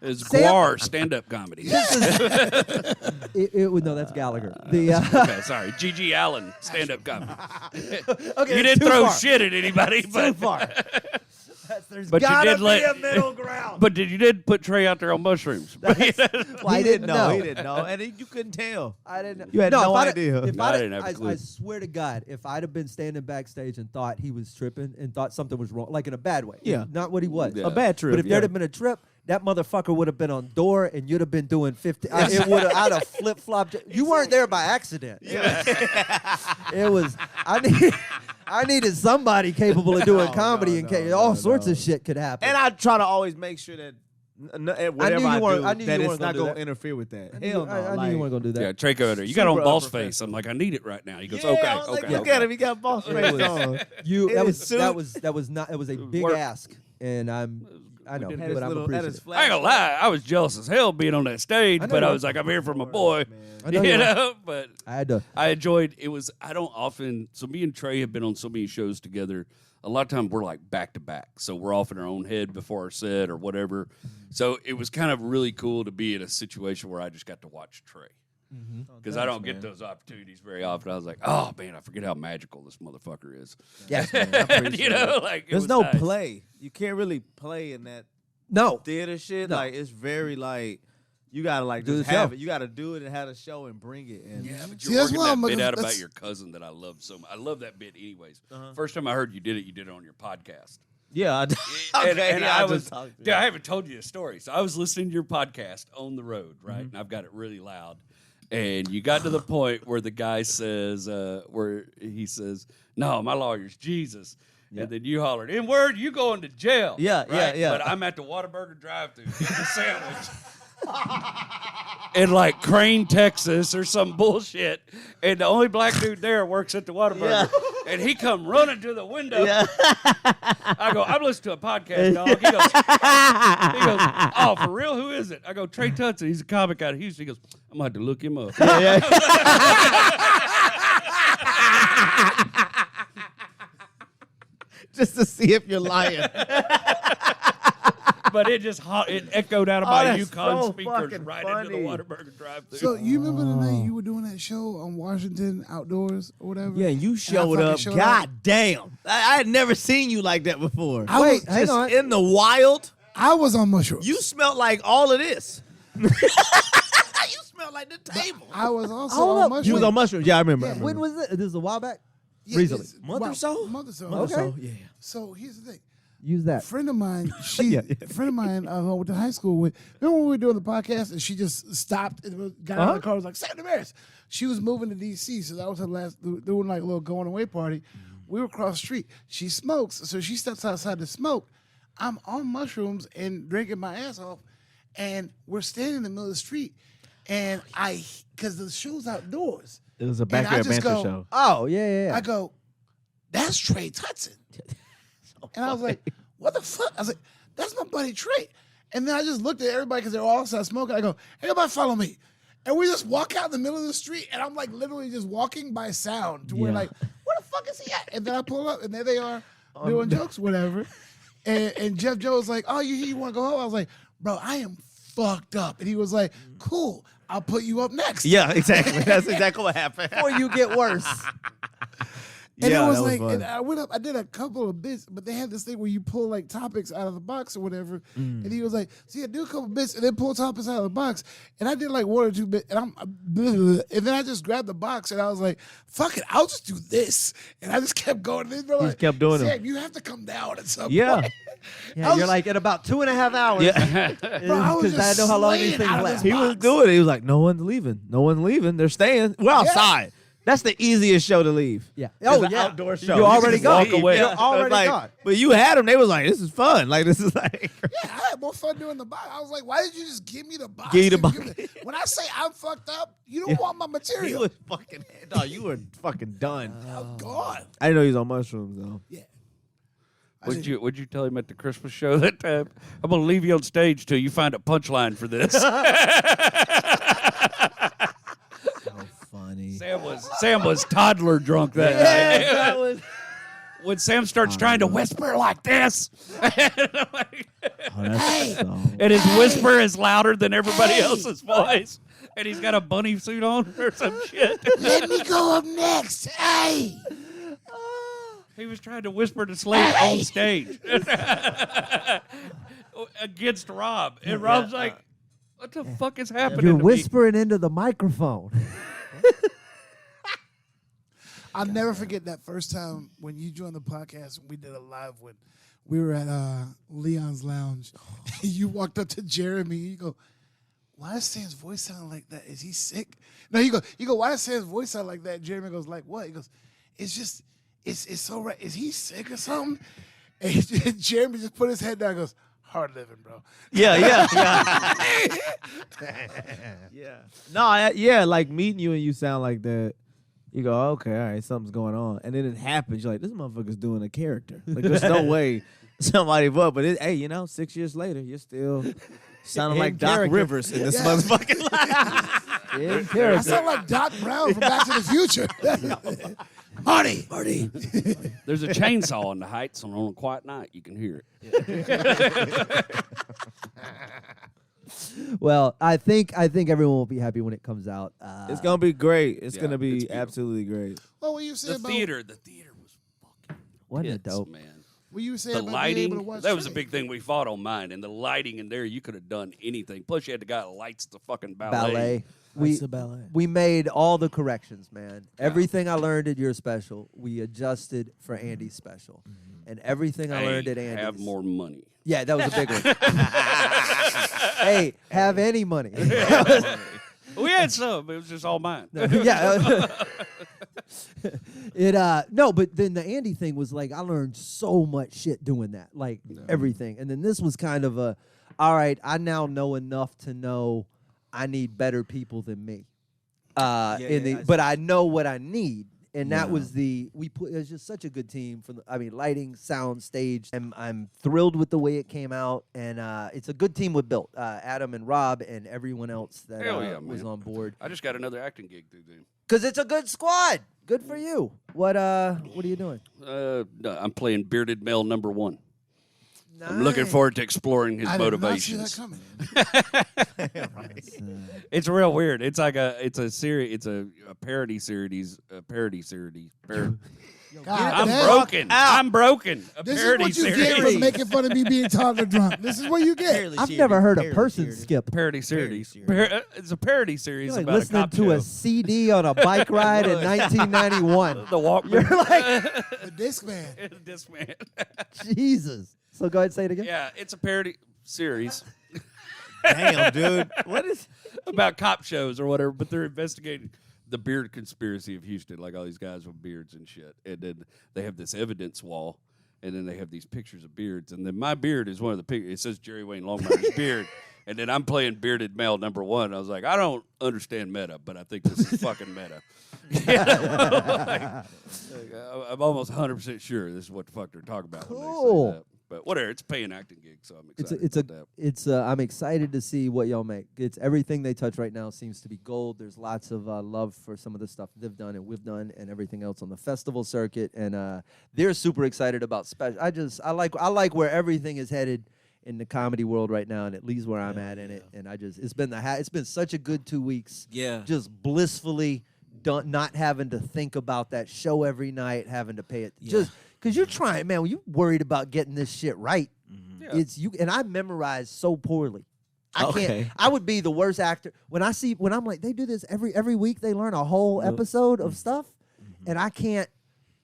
Speaker 4: It's
Speaker 2: Sam-
Speaker 4: Guar stand-up comedy.
Speaker 2: No, that's Gallagher. The
Speaker 4: Okay, sorry. G.G. Allen stand-up comedy.
Speaker 2: okay,
Speaker 4: You
Speaker 2: that's
Speaker 4: didn't
Speaker 2: too
Speaker 4: throw
Speaker 2: far.
Speaker 4: shit at anybody,
Speaker 2: Too
Speaker 4: but
Speaker 2: far. There's
Speaker 4: But you
Speaker 2: gotta
Speaker 4: did
Speaker 2: be
Speaker 4: let-
Speaker 2: a middle ground.
Speaker 4: but you did put Trey out there on mushrooms.
Speaker 2: Well, I
Speaker 3: He
Speaker 2: didn't know.
Speaker 3: He didn't know, and you couldn't tell.
Speaker 2: I didn't know.
Speaker 3: You had
Speaker 2: no
Speaker 3: no
Speaker 2: if I'd-
Speaker 3: idea.
Speaker 2: If
Speaker 4: No, I didn't have a clue.
Speaker 2: I swear to God, if I'd have been standing backstage and thought he was tripping and thought something was wrong, like in a bad way,
Speaker 3: Yeah.
Speaker 2: not what he was,
Speaker 4: Yeah.
Speaker 3: A bad trip.
Speaker 2: but if
Speaker 3: yeah.
Speaker 2: there'd have been a trip, that motherfucker would have been on door, and you'd have been doing 50. I'd have flip flopped. You weren't there by accident. It was. I needed somebody capable of doing comedy in case all sorts of shit could happen.
Speaker 3: And I try to always make sure that Whatever I
Speaker 2: weren't-
Speaker 3: do,
Speaker 2: I knew
Speaker 3: that
Speaker 2: you
Speaker 3: it's
Speaker 2: weren't
Speaker 3: not
Speaker 2: gonna do
Speaker 3: gonna
Speaker 2: that.
Speaker 3: interfere with that.
Speaker 2: I knew
Speaker 3: Hell no.
Speaker 2: I knew you weren't gonna do that.
Speaker 4: Yeah, Trey goes, you got on
Speaker 3: Super
Speaker 4: boss
Speaker 3: upper
Speaker 4: face. I'm like, I need it right now. He goes,
Speaker 3: Yeah,
Speaker 4: okay,
Speaker 3: I was like,
Speaker 4: okay.
Speaker 3: look at him. He got boss face on.
Speaker 2: You
Speaker 3: In
Speaker 2: that
Speaker 3: his
Speaker 2: was
Speaker 3: suit.
Speaker 2: that was not it was a big
Speaker 4: Work.
Speaker 2: ask, and I know,
Speaker 4: did
Speaker 3: Had his
Speaker 2: but I'm
Speaker 3: little, had his
Speaker 2: appreciative.
Speaker 4: I ain't gonna lie, I was jealous as hell being on that stage,
Speaker 2: I know
Speaker 4: but
Speaker 2: you
Speaker 4: I
Speaker 2: are.
Speaker 4: was like, I'm here for my boy.
Speaker 2: I know
Speaker 4: You
Speaker 2: you are.
Speaker 4: know, but
Speaker 2: I had to.
Speaker 4: I enjoyed it. Was I don't often, so me and Trey have been on so many shows together. A lot of times we're like back to back, so we're off in our own head before our set or whatever. So it was kind of really cool to be in a situation where I just got to watch Trey, because I don't get those opportunities very often. I was like, oh man, I forget how magical this motherfucker is.
Speaker 2: Yeah.
Speaker 4: You know, like it
Speaker 3: There's
Speaker 4: was
Speaker 3: no
Speaker 4: nice.
Speaker 3: play. You can't really play in that
Speaker 2: No.
Speaker 3: theater shit.
Speaker 2: No.
Speaker 3: Like it's very like you gotta like
Speaker 2: Do
Speaker 3: just
Speaker 2: the show.
Speaker 3: have it. You gotta do it and have a show and bring it. And
Speaker 4: Yeah, but
Speaker 1: See,
Speaker 4: you're
Speaker 1: that's
Speaker 4: working
Speaker 1: why
Speaker 4: that
Speaker 1: I'm
Speaker 4: bit
Speaker 1: looking-
Speaker 4: out about
Speaker 1: that's-
Speaker 4: your cousin that I love so much. I love that bit anyways. First time I heard you did it on your podcast.
Speaker 3: yeah, I,
Speaker 4: And
Speaker 3: yeah,
Speaker 4: I
Speaker 3: just
Speaker 4: was,
Speaker 3: talked to
Speaker 4: dude, I haven't told you the story. So I was listening to your podcast on the road, right? And I've got it really loud. And you got to the point where the guy says, where he says, no, my lawyer's Jesus. And then you hollered, in word, you going to jail.
Speaker 3: Yeah, yeah,
Speaker 4: right?
Speaker 3: yeah.
Speaker 4: But I'm at the Whataburger drive-thru eating a sandwich. In like Crane, Texas or some bullshit. And the only black dude there works at the Whataburger. And he come running to the window. I go, I'm listening to a podcast, dog. He goes, oh, for real? Who is it? I go, Trey Tutson. He's a comic out of Houston. He goes, I'm going to have to look him up.
Speaker 3: just to see if you're lying.
Speaker 4: But it just it echoed out of my
Speaker 3: that's
Speaker 4: Yukon
Speaker 3: so
Speaker 4: speakers
Speaker 3: fucking
Speaker 4: right
Speaker 3: funny.
Speaker 4: into the Whataburger drive-thru.
Speaker 1: So you remember the night you were doing that show on Washington Outdoors or whatever?
Speaker 3: Yeah, you showed
Speaker 1: fucking
Speaker 3: up.
Speaker 1: showed
Speaker 3: God
Speaker 1: up.
Speaker 3: damn. I had never seen you like that before.
Speaker 1: I
Speaker 2: Wait,
Speaker 1: was,
Speaker 2: hang
Speaker 3: Just
Speaker 2: on.
Speaker 3: in the wild.
Speaker 1: I was on mushrooms.
Speaker 3: You smelled like all of this. You smelled like the table.
Speaker 1: I was also
Speaker 2: Hold
Speaker 1: on
Speaker 2: up.
Speaker 1: mushrooms.
Speaker 3: You was on mushrooms. Yeah, I remember.
Speaker 1: Yeah.
Speaker 3: I remember.
Speaker 2: When was it? This is a while back.
Speaker 1: Yeah,
Speaker 2: recently?
Speaker 1: it's
Speaker 3: Month or
Speaker 1: about
Speaker 3: so?
Speaker 1: Month or so.
Speaker 3: Month or
Speaker 2: Okay.
Speaker 3: so, yeah.
Speaker 1: So here's the thing.
Speaker 2: Use
Speaker 1: A
Speaker 2: that.
Speaker 1: friend of mine,
Speaker 3: Yeah.
Speaker 1: a friend of mine I went to high school with. Remember when we were doing the podcast and she just stopped and got out of the car and was like, Sam Damaris. She was moving to D.C., so that was her last, doing like a little going away party. We were across the street. She smokes, so she steps outside to smoke. I'm on mushrooms and drinking my ass off, and we're standing in the middle of the street, and because the show's outdoors.
Speaker 3: It was a
Speaker 1: And I
Speaker 3: backyard
Speaker 1: just
Speaker 3: banter
Speaker 1: go,
Speaker 3: show.
Speaker 2: Oh yeah.
Speaker 1: I go, that's Trey Tutson. And I was like, what the fuck? I was like, that's my buddy Trey. And then I just looked at everybody because they're all outside smoking. I go, everybody follow me. And we just walk out in the middle of the street, and I'm like literally just walking by sound to where
Speaker 3: Yeah.
Speaker 1: like, where the fuck is he at? And then I pull up, and there they are doing jokes, whatever. And Jeff Joe was like, oh, you want to go home? I was like, bro, I am fucked up. And he was like, cool, I'll put you up next.
Speaker 3: Yeah, exactly. That's exactly what happened.
Speaker 2: Before you get worse.
Speaker 1: And
Speaker 3: Yeah,
Speaker 1: it was
Speaker 3: that was
Speaker 1: like,
Speaker 3: fun.
Speaker 1: and I went up, I did a couple of bits, but they had this thing where you pull like topics out of the box or whatever. And he was like, so yeah, do a couple bits and then pull topics out of the box. And I did like one or two bits, and and then I just grabbed the box and I was like, fuck it, I'll just do this. And I just kept going. And then
Speaker 3: just kept doing
Speaker 1: Sam,
Speaker 3: them.
Speaker 1: you have to come down at some
Speaker 3: Yeah.
Speaker 1: point.
Speaker 2: Yeah,
Speaker 1: I
Speaker 2: you're
Speaker 1: was-
Speaker 2: like at about 2.5 hours.
Speaker 3: Yeah.
Speaker 1: Bro, I was
Speaker 2: Because I
Speaker 1: just
Speaker 2: know how long these
Speaker 1: slaying
Speaker 2: things
Speaker 1: out of
Speaker 2: last.
Speaker 1: this
Speaker 3: He was
Speaker 1: box.
Speaker 3: doing it. He was like, no one's leaving. No one's leaving. They're staying. We're outside. That's the easiest show to leave.
Speaker 2: Yeah.
Speaker 3: It's
Speaker 2: Oh
Speaker 3: an
Speaker 2: yeah.
Speaker 3: outdoor show.
Speaker 2: You already
Speaker 3: just
Speaker 2: gone.
Speaker 3: leave.
Speaker 2: You're
Speaker 3: Yeah.
Speaker 2: already
Speaker 3: Like,
Speaker 2: gone.
Speaker 3: But you had them. They was like, this is fun. Like, this is like.
Speaker 1: Yeah, I had more fun doing the box. I was like, why did you just give me the box?
Speaker 3: Give you the
Speaker 1: If
Speaker 3: box.
Speaker 1: give me- When I say I'm fucked up, you don't want my
Speaker 3: He
Speaker 1: material.
Speaker 3: was fucking. Dog, you were fucking done.
Speaker 1: I'm gone.
Speaker 3: I didn't know he was on mushrooms, though.
Speaker 1: Yeah.
Speaker 4: What'd you tell him at the Christmas show that time? I'm gonna leave you on stage till you find a punchline for this.
Speaker 3: So funny.
Speaker 4: Sam was toddler drunk that night.
Speaker 2: That was.
Speaker 4: When Sam starts trying to whisper like this,
Speaker 3: Oh, that's so.
Speaker 4: and his whisper is louder than everybody else's voice, and he's got a bunny suit on or some shit.
Speaker 1: Let me go up next. Hey.
Speaker 4: He was trying to whisper to Slade on stage against Rob, and Rob's like, "What the fuck is happening?"
Speaker 2: You're
Speaker 4: to me?"
Speaker 2: whispering into the microphone.
Speaker 1: I'll never forget that first time when you joined the podcast and we did a live when we were at Leon's Lounge. You walked up to Jeremy and you go, why does Sam's voice sound like that? Is he sick? No, you go, why does Sam's voice sound like that? Jeremy goes, like what? He goes, it's just, it's so right. Is he sick or something? And Jeremy just put his head down and goes, Hard living, bro.
Speaker 3: Yeah. Yeah. No, yeah, like meeting you and you sound like that. You go, okay, all right, something's going on. And then it happens. You're like, this motherfucker's doing a character. Like, there's no way somebody would. But, hey, 6 years later, you're still sounding like Doc Rivers in this motherfucking life.
Speaker 2: In
Speaker 1: I
Speaker 2: character.
Speaker 1: sound like Doc Brown from Back to the Future. Marty.
Speaker 4: There's a chainsaw in the Heights, and on a quiet night, you can hear it.
Speaker 2: Well, I think everyone will be happy when it comes out.
Speaker 3: It's going to be great. It's going to
Speaker 4: it's
Speaker 3: be
Speaker 4: beautiful.
Speaker 3: absolutely great.
Speaker 1: Well, what you say
Speaker 4: The
Speaker 1: about
Speaker 4: theater was fucking
Speaker 2: Wasn't it
Speaker 4: pits,
Speaker 2: dope?
Speaker 4: man.
Speaker 1: what you say
Speaker 4: The
Speaker 1: about being able to
Speaker 4: lighting,
Speaker 1: watch
Speaker 4: that was a
Speaker 1: Slade?
Speaker 4: big thing we fought on mine. And the lighting in there, you could have done anything. Plus, you had the guy that lights the fucking ballet.
Speaker 2: We made all the corrections, man. Everything I learned at your special, we adjusted for Andy's special. And everything I learned at Andy's.
Speaker 4: Have more money.
Speaker 2: Yeah, that was a big one. Hey, have any money.
Speaker 4: We had some. It was just all mine.
Speaker 2: Yeah. No, but then the Andy thing was like I learned so much shit doing that. Like everything. And then this was kind of all right, I now know enough to know I need better people than me. But I know what I need. And that was it was just such a good team lighting, sound, stage. I'm thrilled with the way it came out, and it's a good team we built. Adam and Rob and everyone else that was on board.
Speaker 4: I just got another acting gig through them.
Speaker 2: Because it's a good squad. Good for you. What are you doing?
Speaker 4: I'm playing Bearded Male #1. I'm looking forward to exploring his motivations.
Speaker 1: I did not see that coming.
Speaker 4: It's real weird. It's like a parody series. I'm
Speaker 1: damn.
Speaker 4: broken. I'm broken. A
Speaker 1: This is
Speaker 4: parody
Speaker 1: what you
Speaker 4: series.
Speaker 1: get for making fun of me being toddler drunk. This is what you get.
Speaker 2: I've never heard a person skip.
Speaker 4: Parody series. It's a parody series
Speaker 2: You're like
Speaker 4: about
Speaker 2: listening
Speaker 4: a cop
Speaker 2: to
Speaker 4: show.
Speaker 2: a CD on a bike ride in 1991.
Speaker 4: The Walkman.
Speaker 2: You're like,
Speaker 1: The disc man.
Speaker 4: This man.
Speaker 2: Jesus. So go ahead and say it again.
Speaker 4: Yeah, it's a parody series
Speaker 3: Damn, dude. What is...
Speaker 4: about cop shows or whatever, but they're investigating the beard conspiracy of Houston, like all these guys with beards and shit. And then they have this evidence wall, and then they have these pictures of beards. And then my beard is one of the pictures. It says Jerry Wayne Longmire's beard. And then I'm playing Bearded Male #1. I was like, I don't understand meta, but I think this is fucking meta. I'm almost 100% sure this is what the fuck they're talking about when they say that. But whatever, it's a paying acting gig, so I'm excited about that.
Speaker 2: I'm excited to see what y'all make. It's everything they touch right now seems to be gold. There's lots of love for some of the stuff they've done and we've done and everything else on the festival circuit. And they're super excited about special. I like where everything is headed in the comedy world right now, and at least where I'm at in it. And it's been such a good 2 weeks.
Speaker 3: Yeah.
Speaker 2: Just blissfully not having to think about that show every night, having to pay it. Just because you're trying, man, when you're worried about getting this shit right, it's you. And I memorize so poorly. I can't. I would be the worst actor when I'm like, they do this every week. They learn a whole episode of stuff, and I can't.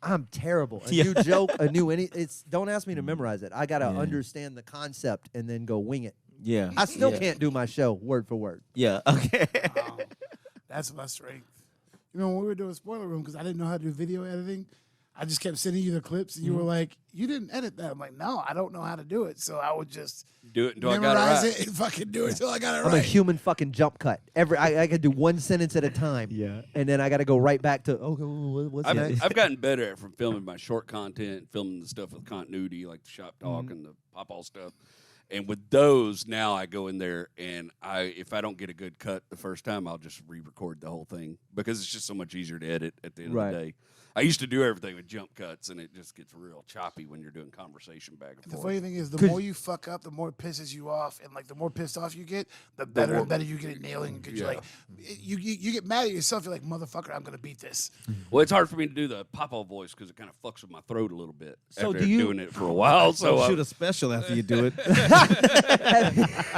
Speaker 2: I'm terrible. A new joke, don't ask me to memorize it. I gotta understand the concept and then go wing it.
Speaker 3: Yeah.
Speaker 2: I still can't do my show word for word.
Speaker 3: Yeah. Okay.
Speaker 1: That's my strength. You know, when we were doing Spoiler Room, because I didn't know how to do video editing, I just kept sending you the clips, and you were like, you didn't edit that. I'm like, no, I don't know how to do it. So I would just
Speaker 4: Do it until I got it
Speaker 1: memorize
Speaker 4: right.
Speaker 1: it and fucking do it until I got it
Speaker 2: I'm a
Speaker 1: right.
Speaker 2: human fucking jump cut. I can do one sentence at a time.
Speaker 3: Yeah.
Speaker 2: And then I got to go right back to what's next?
Speaker 4: I've gotten better at it from filming my short content, filming the stuff with continuity, like the shop talk and the pop-all stuff. And with those, now I go in there and if I don't get a good cut the first time, I'll just re-record the whole thing because it's just so much easier to edit at the end of the day. I used to do everything with jump cuts, and it just gets real choppy when you're doing conversation back and
Speaker 1: The
Speaker 4: forth.
Speaker 1: funny thing is, the more you fuck up, the more it pisses you off, and like the more pissed off you get, the better you get at nailing. Because you're like, you get mad at yourself. You're like, motherfucker, I'm gonna beat this.
Speaker 4: Well, it's hard for me to do the pop-all voice because it kind of fucks with my throat a little bit
Speaker 2: So
Speaker 4: after
Speaker 2: do you-
Speaker 4: doing it for a while. So
Speaker 3: shoot a special after you do it.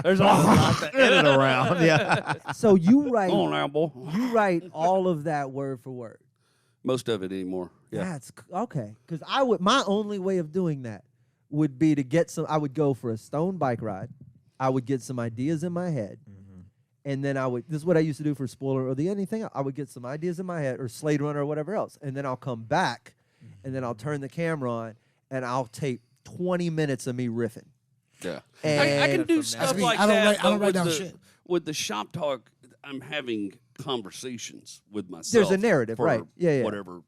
Speaker 4: there's a lot to
Speaker 3: Edit around. Yeah.
Speaker 2: So you write
Speaker 4: Come on now, boy.
Speaker 2: all of that word for word.
Speaker 4: Most of it anymore. Yeah.
Speaker 2: That's okay. Because my only way of doing that would be to get I would go for a stone bike ride. I would get some ideas in my head. And then this is what I used to do for Spoiler or anything. I would get some ideas in my head or Slade Runner or whatever else. And then I'll come back and then I'll turn the camera on and I'll tape 20 minutes of me riffing.
Speaker 4: Yeah,
Speaker 2: And
Speaker 4: I can do
Speaker 1: That's
Speaker 4: stuff
Speaker 1: me.
Speaker 4: like
Speaker 1: I don't
Speaker 4: that.
Speaker 1: write- I
Speaker 4: but
Speaker 1: don't write
Speaker 4: with
Speaker 1: down
Speaker 4: the,
Speaker 1: shit.
Speaker 4: With the shop talk, I'm having conversations with myself.
Speaker 2: There's a narrative,
Speaker 4: for
Speaker 2: right. Yeah.
Speaker 4: Whatever,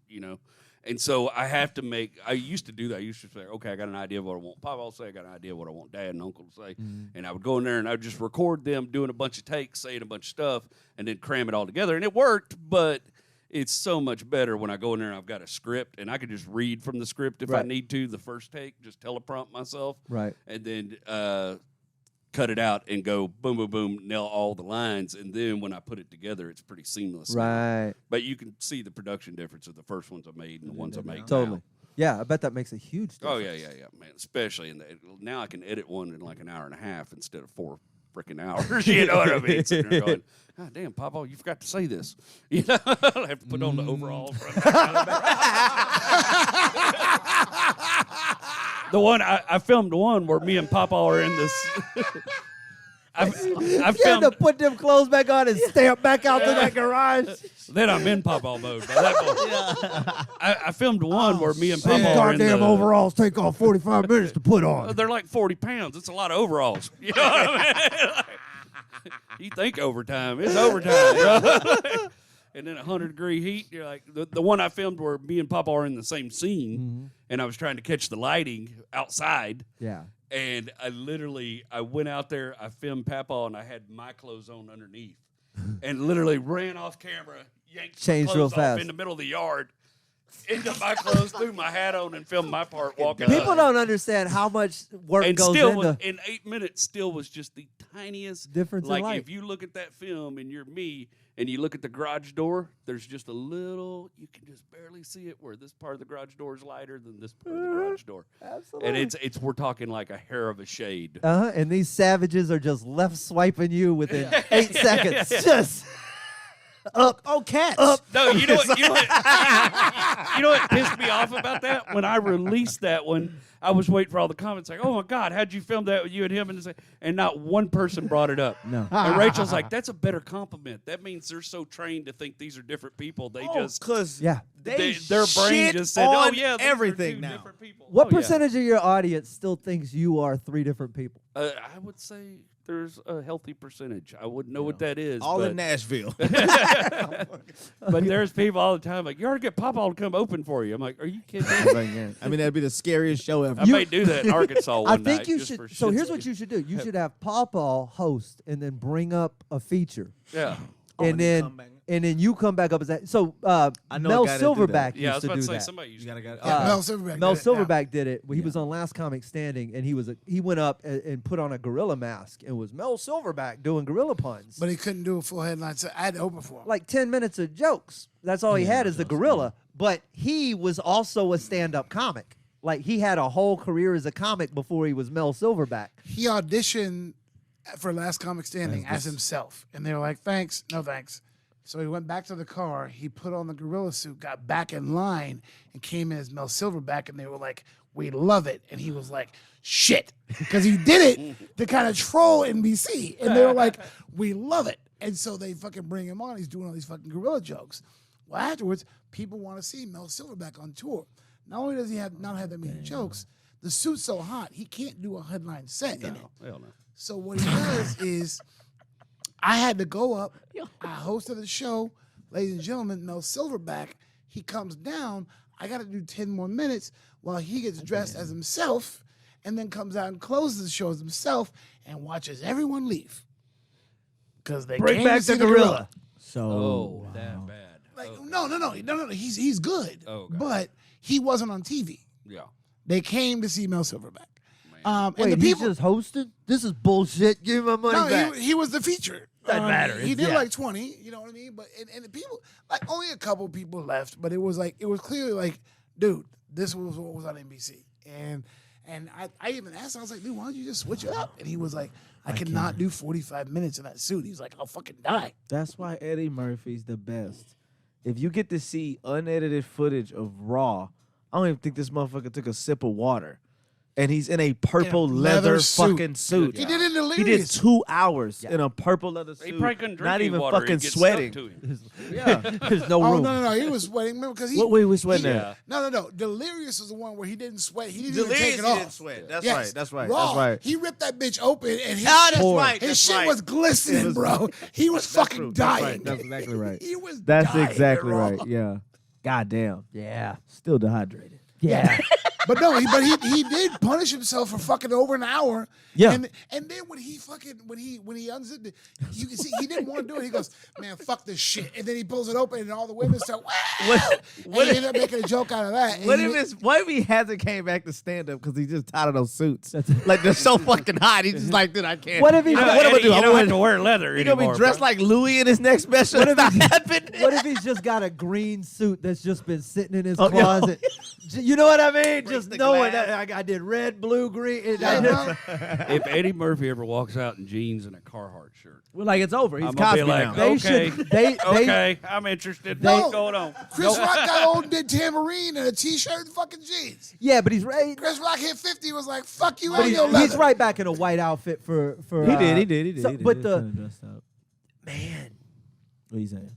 Speaker 4: And so I have to I used to do that. I used to say, okay, I got an idea of what I want Papa to say. I got an idea of what I want Dad and Uncle to say. And I would go in there and I would just record them doing a bunch of takes, saying a bunch of stuff, and then cram it all together. And it worked, but it's so much better when I go in there and I've got a script and I can just read from the script if I
Speaker 2: Right.
Speaker 4: need to, the first take, just teleprompt myself.
Speaker 2: Right.
Speaker 4: And then cut it out and go boom, boom, boom, nail all the lines. And then when I put it together, it's pretty seamless. now.
Speaker 2: Right.
Speaker 4: But you can see the production difference of the first ones I made and the ones I make
Speaker 2: Totally.
Speaker 4: now.
Speaker 2: Yeah, I bet that makes a huge difference.
Speaker 4: Oh, yeah, man. Especially now I can edit one in like an hour and a half instead of 4 freaking hours. You know what I mean? Sitting there going, God damn, Papa, you forgot to say this. You know, I have to put on the overalls. The one I filmed the one where me and Papa are in this. I
Speaker 2: You had
Speaker 4: filmed.
Speaker 2: to put them clothes back on and stamp back out to that garage.
Speaker 4: Then I'm in Papa mode. By that point. I filmed one where me and
Speaker 2: These
Speaker 4: Papa are in the.
Speaker 2: goddamn overalls take off 45 minutes to put on.
Speaker 4: They're like 40 pounds. It's a lot of overalls. You know what I mean? You think overtime. It's overtime, bro. And then 100-degree heat. You're like, the one I filmed where me and Papa are in the same scene, and I was trying to catch the lighting outside.
Speaker 2: Yeah.
Speaker 4: And I went out there, I filmed Papa, and I had my clothes on underneath. And literally ran off camera, yanked my
Speaker 2: Changed real
Speaker 4: clothes
Speaker 2: fast.
Speaker 4: off in the middle of the yard, into my clothes, threw my hat on, and filmed my part walking
Speaker 2: People
Speaker 4: up.
Speaker 2: don't understand how much work
Speaker 4: And
Speaker 2: goes
Speaker 4: still,
Speaker 2: into
Speaker 4: in 8 minutes, still was just the tiniest
Speaker 2: difference in
Speaker 4: Like
Speaker 2: light.
Speaker 4: if you look at that film and you're me, and you look at the garage door, there's just a little. You can just barely see it where this part of the garage door is lighter than this part of the garage door.
Speaker 2: Absolutely.
Speaker 4: And it's we're talking like a hair of a shade.
Speaker 2: And these savages are just left swiping you within 8 seconds. Just up.
Speaker 5: Oh, cats.
Speaker 2: Up.
Speaker 4: No, you know what? You know what pissed me off about that? When I released that one, I was waiting for all the comments like, "Oh my God, how'd you film that with you and him?" And not one person brought it up.
Speaker 2: No.
Speaker 4: And Rachel's like, "That's a better compliment. That means they're so trained to think these are different people. They just
Speaker 5: Because
Speaker 2: Yeah.
Speaker 4: their brain
Speaker 5: shit
Speaker 4: just said, "Oh
Speaker 5: on
Speaker 4: yeah, these are
Speaker 5: everything
Speaker 4: two
Speaker 5: now.
Speaker 4: different people."
Speaker 2: What
Speaker 4: Oh, yeah.
Speaker 2: percentage of your audience still thinks you are 3 different people?
Speaker 4: I would say there's a healthy percentage. I wouldn't know what that is.
Speaker 5: all
Speaker 4: but,
Speaker 5: in Nashville.
Speaker 4: but there's people all the time like, "You ought to get Papa to come open for you." I'm like, "Are you kidding me?"
Speaker 5: I mean, that'd be the scariest show ever.
Speaker 4: I may do that in Arkansas one
Speaker 2: I
Speaker 4: night.
Speaker 2: think you
Speaker 4: just for
Speaker 2: should. So
Speaker 4: shits
Speaker 2: here's
Speaker 4: and
Speaker 2: what you should do. You should have Pawpaw host and then bring up a feature.
Speaker 4: Yeah.
Speaker 2: And then you come back up as that. So
Speaker 5: I know
Speaker 2: Mel
Speaker 5: a guy that do
Speaker 2: Silverback
Speaker 5: that.
Speaker 4: Yeah, I
Speaker 2: used
Speaker 4: was
Speaker 2: to
Speaker 4: about
Speaker 2: do
Speaker 4: to say
Speaker 2: that.
Speaker 4: somebody used
Speaker 5: You
Speaker 4: to.
Speaker 5: gotta go.
Speaker 1: Yeah, Mel Silverback.
Speaker 2: Mel
Speaker 1: did it, yeah.
Speaker 2: Silverback did it. He was on Last Comic Standing, and he went up and put on a gorilla mask. It was Mel Silverback doing gorilla puns.
Speaker 1: But he couldn't do a full headline, so I had to open for him.
Speaker 2: Like 10 minutes of jokes. That's all he had is the gorilla. But he was also a stand-up comic. Like he had a whole career as a comic before he was Mel Silverback.
Speaker 1: He auditioned for Last Comic Standing as himself, and they were like, "Thanks, no thanks." So he went back to the car. He put on the gorilla suit, got back in line, and came in as Mel Silverback. And they were like, "We love it." And he was like, "Shit," because he did it to kind of troll NBC. And they were like, "We love it." And so they fucking bring him on. He's doing all these fucking gorilla jokes. Well, afterwards, people want to see Mel Silverback on tour. Not only does he not have that many jokes, the suit's so hot he can't do a headline set in it.
Speaker 4: Hell no.
Speaker 1: So what he does is, I had to go up. I hosted the show, ladies and gentlemen. Mel Silverback. He comes down. I got to do 10 more minutes while he gets dressed as himself, and then comes out and closes the show as himself and watches everyone leave because they
Speaker 2: Bring
Speaker 1: came
Speaker 2: back
Speaker 1: to see
Speaker 2: the gorilla.
Speaker 4: Oh, that bad.
Speaker 1: Like, no. He's good,
Speaker 4: Oh, okay.
Speaker 1: but he wasn't on TV.
Speaker 4: Yeah.
Speaker 1: They came to see Mel Silverback. And
Speaker 2: Wait,
Speaker 1: the
Speaker 2: he
Speaker 1: people.
Speaker 2: just hosted? This is bullshit. Give me my money
Speaker 1: No,
Speaker 2: back.
Speaker 1: he was the feature.
Speaker 2: Doesn't matter.
Speaker 1: He
Speaker 2: It's-
Speaker 1: did
Speaker 2: yeah.
Speaker 1: like 20, you know what I mean? But and the people, like only a couple people left, but it was clearly like, dude, this was what was on NBC. And I even asked him, I was like, dude, why don't you just switch it up? And he was like, I cannot do 45 minutes in that suit. He's like, I'll fucking die.
Speaker 5: That's why Eddie Murphy's the best. If you get to see unedited footage of Raw, I don't even think this motherfucker took a sip of water.
Speaker 3: and he's in a purple
Speaker 1: In a leather
Speaker 3: leather
Speaker 1: suit.
Speaker 3: fucking suit.
Speaker 1: He did it in
Speaker 3: He
Speaker 1: Delirious.
Speaker 3: did 2 hours in a purple leather
Speaker 4: He
Speaker 3: suit.
Speaker 4: probably couldn't drink
Speaker 3: not
Speaker 4: any
Speaker 3: even
Speaker 4: water.
Speaker 3: fucking
Speaker 4: It'd get
Speaker 3: sweating.
Speaker 4: stuck to him.
Speaker 3: Yeah.
Speaker 2: There's no
Speaker 1: Oh
Speaker 2: room.
Speaker 1: no, he was sweating. Remember, because he.
Speaker 3: What way was sweating
Speaker 4: Yeah.
Speaker 3: at?
Speaker 1: No. Delirious was the one where he didn't sweat. He didn't
Speaker 3: Delirious,
Speaker 1: even take it
Speaker 3: he
Speaker 1: off.
Speaker 3: didn't sweat. That's
Speaker 1: Yes.
Speaker 3: right. That's right.
Speaker 1: Raw,
Speaker 3: That's right.
Speaker 1: He ripped that bitch open and his
Speaker 3: Ah, that's
Speaker 1: shit,
Speaker 3: right.
Speaker 1: his
Speaker 3: That's
Speaker 1: shit
Speaker 3: right.
Speaker 1: was glistening, bro. He was fucking
Speaker 3: true. That's
Speaker 1: dying.
Speaker 3: right. That's exactly right.
Speaker 1: He was
Speaker 3: That's
Speaker 1: dying,
Speaker 3: exactly
Speaker 1: Raw.
Speaker 3: right. Yeah. God damn.
Speaker 2: Yeah.
Speaker 3: Still dehydrated.
Speaker 2: Yeah.
Speaker 1: But no, he did punish himself for fucking over an hour.
Speaker 3: Yeah.
Speaker 1: And then when he unzipped it, you can see he didn't want to do it. He goes, "Man, fuck this shit." And then he pulls it open, and all the women start.
Speaker 3: What
Speaker 1: he ended up making a joke out of that. And
Speaker 3: What
Speaker 1: he-
Speaker 3: if he hasn't came back to stand up because he's just tired of those suits? Like they're so fucking hot. He's just like, dude, I can't.
Speaker 2: What if he-
Speaker 3: what am I
Speaker 4: Eddie,
Speaker 3: gonna do?
Speaker 4: you
Speaker 3: I'm
Speaker 4: don't
Speaker 3: gonna
Speaker 4: have to wear leather
Speaker 3: He's gonna
Speaker 4: anymore.
Speaker 3: be dressed
Speaker 4: bro.
Speaker 3: like Louis in his next special. What if that happened?
Speaker 2: What if he's just got a green suit that's just been sitting in his
Speaker 3: Oh, yeah.
Speaker 2: closet? You know what I mean?
Speaker 3: Breaks
Speaker 2: Just
Speaker 3: the
Speaker 2: knowing
Speaker 3: glass.
Speaker 2: that I did red, blue, green.
Speaker 1: Yeah, bro.
Speaker 4: If Eddie Murphy ever walks out in jeans and a Carhartt shirt,
Speaker 3: We're like, it's over. He's
Speaker 4: I'm gonna be
Speaker 3: Cosby
Speaker 4: like,
Speaker 3: now.
Speaker 2: They
Speaker 4: okay,
Speaker 2: should- they-
Speaker 4: okay, I'm interested.
Speaker 1: No.
Speaker 4: What's going on?
Speaker 1: Chris Rock got old did tambourine and a t-shirt and fucking jeans.
Speaker 2: Yeah, but he's right.
Speaker 1: Chris Rock hit 50, was like, "Fuck you
Speaker 2: But
Speaker 1: and
Speaker 2: he's,
Speaker 1: your leather."
Speaker 2: he's right back in a white outfit for.
Speaker 3: He did.
Speaker 2: so- But
Speaker 3: He
Speaker 2: the
Speaker 3: kinda dressed up.
Speaker 2: man,
Speaker 3: What are you saying?